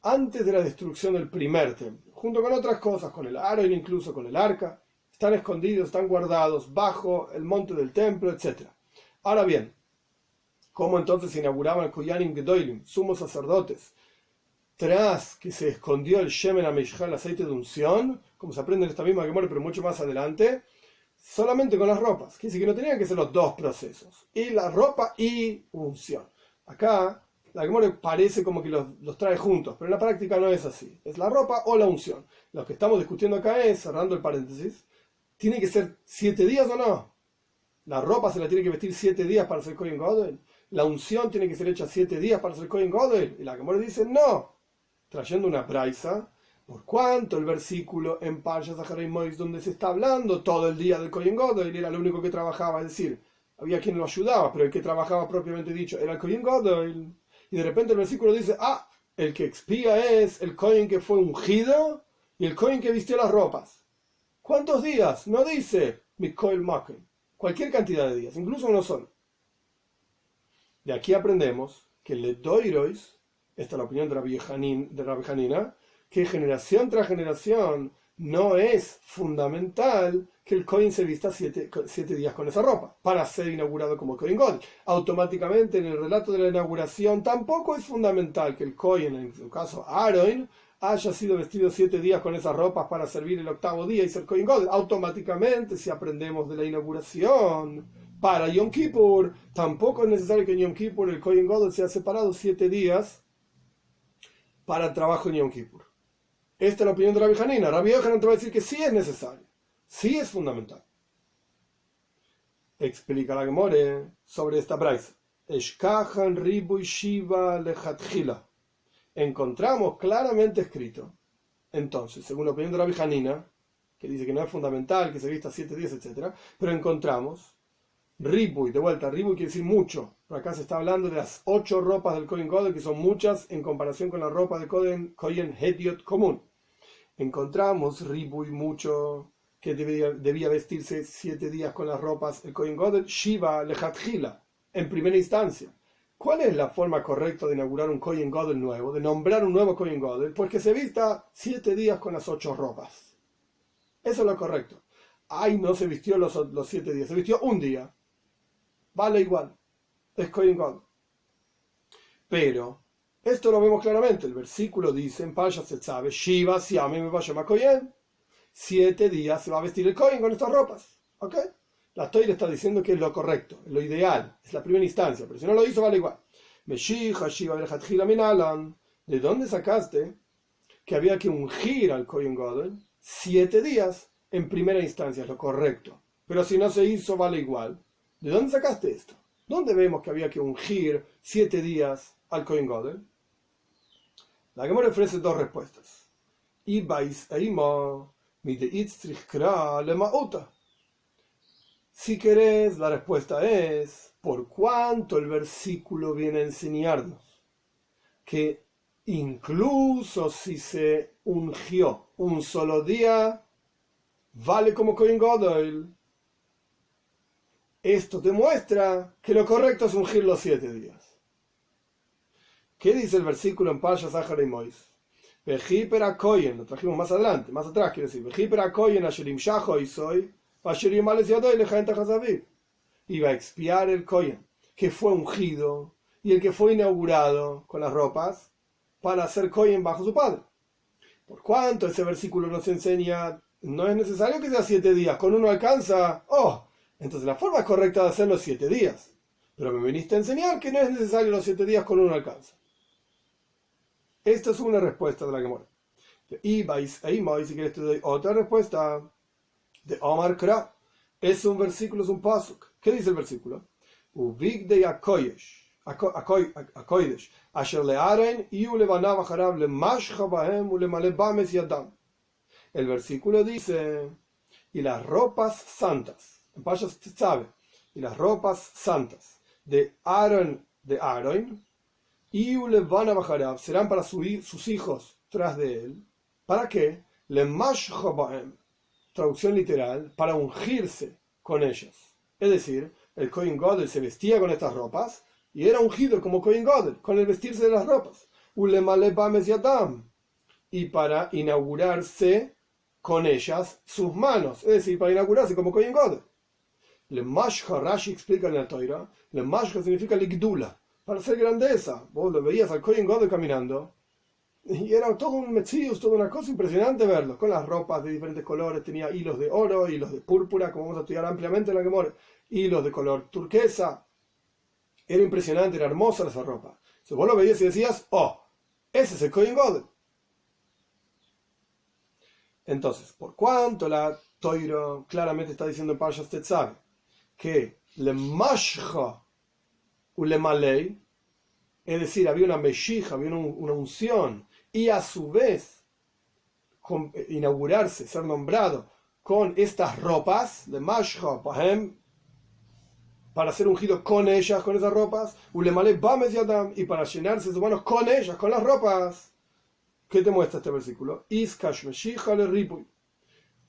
antes de la destrucción del primer templo, junto con otras cosas, con el Aarón, incluso con el arca, están escondidos, están guardados bajo el monte del templo, etc. Ahora bien, ¿cómo entonces se inauguraban el Koyanim Gedolim, sumos sacerdotes, tras que se escondió el Shemen HaMishcha, el aceite de unción, como se aprende en esta misma Gemara, pero mucho más adelante, solamente con las ropas? Quiere decir que no tenían que ser los dos procesos, y la ropa y unción. Acá la Gemara parece como que los trae juntos, pero en la práctica no es así. Es la ropa o la unción. Lo que estamos discutiendo acá es, cerrando el paréntesis, ¿tiene que ser 7 días o no? La ropa se la tiene que vestir 7 días para ser Kohen Gadol. La unción tiene que ser hecha 7 días para ser Kohen Gadol. Y la Gemara dice no, trayendo una braisa, por cuanto el versículo en Parshat Zaharai Mois, donde se está hablando todo el día del Kohen Gadol, era el único que trabajaba, es decir, había quien lo ayudaba, pero el que trabajaba propiamente dicho era el Kohen Gadol. Y de repente el versículo dice, el que expía es el Kohen que fue ungido y el Kohen que vistió las ropas. ¿Cuántos días? No dice Mikol Maken. Cualquier cantidad de días, incluso uno solo. De aquí aprendemos que le doirois, esta es la opinión de Rabbi Hanina, que generación tras generación no es fundamental que el Kohen se vista 7 días con esa ropa para ser inaugurado como Kohen Gadol. Automáticamente en el relato de la inauguración tampoco es fundamental que el Kohen, en su caso Aarón, haya sido vestido 7 días con esas ropas para servir el 8º día y ser Kohen Gadol. Automáticamente, si aprendemos de la inauguración para Yom Kippur, tampoco es necesario que en Yom Kippur el Kohen Gadol sea separado 7 días para el trabajo en Yom Kippur. Esta es la opinión de Rabbi Hanina. Rabbi Yochanan te va a decir que sí es necesario, sí es fundamental. Explica la Gemara sobre esta braisa. Eshkahan ribuy shiva lechatchila. Encontramos claramente escrito, entonces, según la opinión de Rabbi Hanina, que dice que no es fundamental que se vista 7 días, etc., pero encontramos ribuy, de vuelta, ribuy quiere decir mucho. Por acá se está hablando de las 8 ropas del Kohen Gadol, que son muchas en comparación con la ropa del Kohen Hediot común. Encontramos ribuy mucho, que debía vestirse 7 días con las ropas el Kohen Gadol, Shiva lechatchila, en primera instancia. ¿Cuál es la forma correcta de inaugurar un Kohen Gadol nuevo, de nombrar un nuevo Kohen Gadol? Pues que se vista 7 días con las 8 ropas. Eso es lo correcto. No se vistió los 7 días, se vistió un día. Vale igual, es Kohen Gadol. Pero esto lo vemos claramente. El versículo dice en Parshat Tetzaveh, Shiva siamim vayom Kohen. 7 días se va a vestir el Kohen con estas ropas. ¿Ok? La Torá está diciendo que es lo correcto, lo ideal, es la primera instancia, pero si no lo hizo, vale igual. ¿De dónde sacaste que había que ungir al Kohen Gadol 7 días en primera instancia, es lo correcto. Pero si no se hizo, vale igual. ¿De dónde sacaste esto? ¿Dónde vemos que había que ungir 7 días al Kohen Gadol? La Gemara ofrece 2 respuestas. Si querés, la respuesta es, por cuanto el versículo viene a enseñarnos que incluso si se ungió un solo día, vale como Kohen Gadol. Esto demuestra que lo correcto es ungir los 7 días. ¿Qué dice el versículo en Parshas Zachar y Mois? Vejiper HaKohen, lo trajimos más adelante, más atrás quiero decir, Vejiper HaKohen asher imshacho isoy, asher yimales yadoy lecha en tachazaviv. Iba a expiar el Kohen, que fue ungido, y el que fue inaugurado con las ropas, para hacer Kohen bajo su padre. Por cuanto ese versículo nos enseña, no es necesario que sea 7 días, con uno alcanza, entonces la forma correcta de hacerlo es 7 días. Pero me viniste a enseñar que no es necesario los 7 días, con uno alcanza. Esta es una respuesta de la Gemara. Y si quieres te doy otra respuesta de Omar Kra. Es un versículo, es un pasuk. ¿Qué dice el versículo? Uvigdei akoyesh, asher learen iu levanav acharav lemashcha bahem ulemale bames yadam. El versículo dice, y las ropas santas, en Parshas Tetzaveh, y las ropas santas de Aaron, iu levanav acharav, serán para sus hijos tras de él. ¿Para qué? Lemashcha bahem, traducción literal, para ungirse con ellas. Es decir, el Kohen Gadol se vestía con estas ropas y era ungido como Kohen Gadol, con el vestirse de las ropas. Ulemale bames yadam, y para inaugurarse con ellas sus manos, es decir, para inaugurarse como Kohen Gadol. Lemashcha, Rashi explica en la Torah, Lemashcha significa ligdula, para hacer grandeza. Vos lo veías al Kohen Gadol caminando, y era todo un metzius, toda una cosa impresionante verlo, con las ropas de diferentes colores, tenía hilos de oro, hilos de púrpura, como vamos a estudiar ampliamente en la Gemara, hilos de color turquesa. Era impresionante, era hermosa esa ropa. Si vos lo veías y decías, ese es el Kohen Gadol. Entonces, por cuanto la Torah claramente está diciendo en Parshas Tetzaveh que le mashcha u le malei, es decir, había una meshija, había una unción, y a su vez inaugurarse, ser nombrado con estas ropas, le mashcha bahem, para ser ungido con ellas, con esas ropas, ulemale bames yadam, y para llenarse sus manos con ellas, con las ropas. ¿Qué te muestra este versículo? Iskash meshija le ripuy.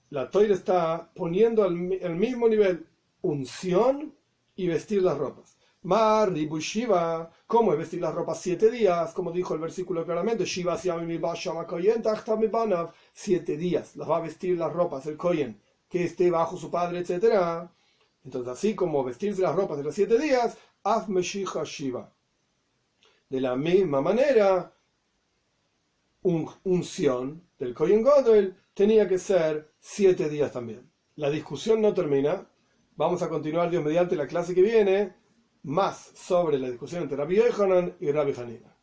La Torah está poniendo al mismo nivel unción y vestir las ropas. Mar ribuy shiva, ¿cómo es vestir las ropas 7 días? Como dijo el versículo claramente, shiva siami mi basham kohen tachta mi banav, 7 días las va a vestir las ropas el kohen que esté bajo su padre, etcétera. Entonces, así como vestirse las ropas de los 7 días, af meshija shiva. De la misma manera, unción del Kohen Gadol tenía que ser 7 días también. La discusión no termina. Vamos a continuar, Dios mediante, la clase que viene, más sobre la discusión entre Rabbi Yochanan y Rabbi Hanina.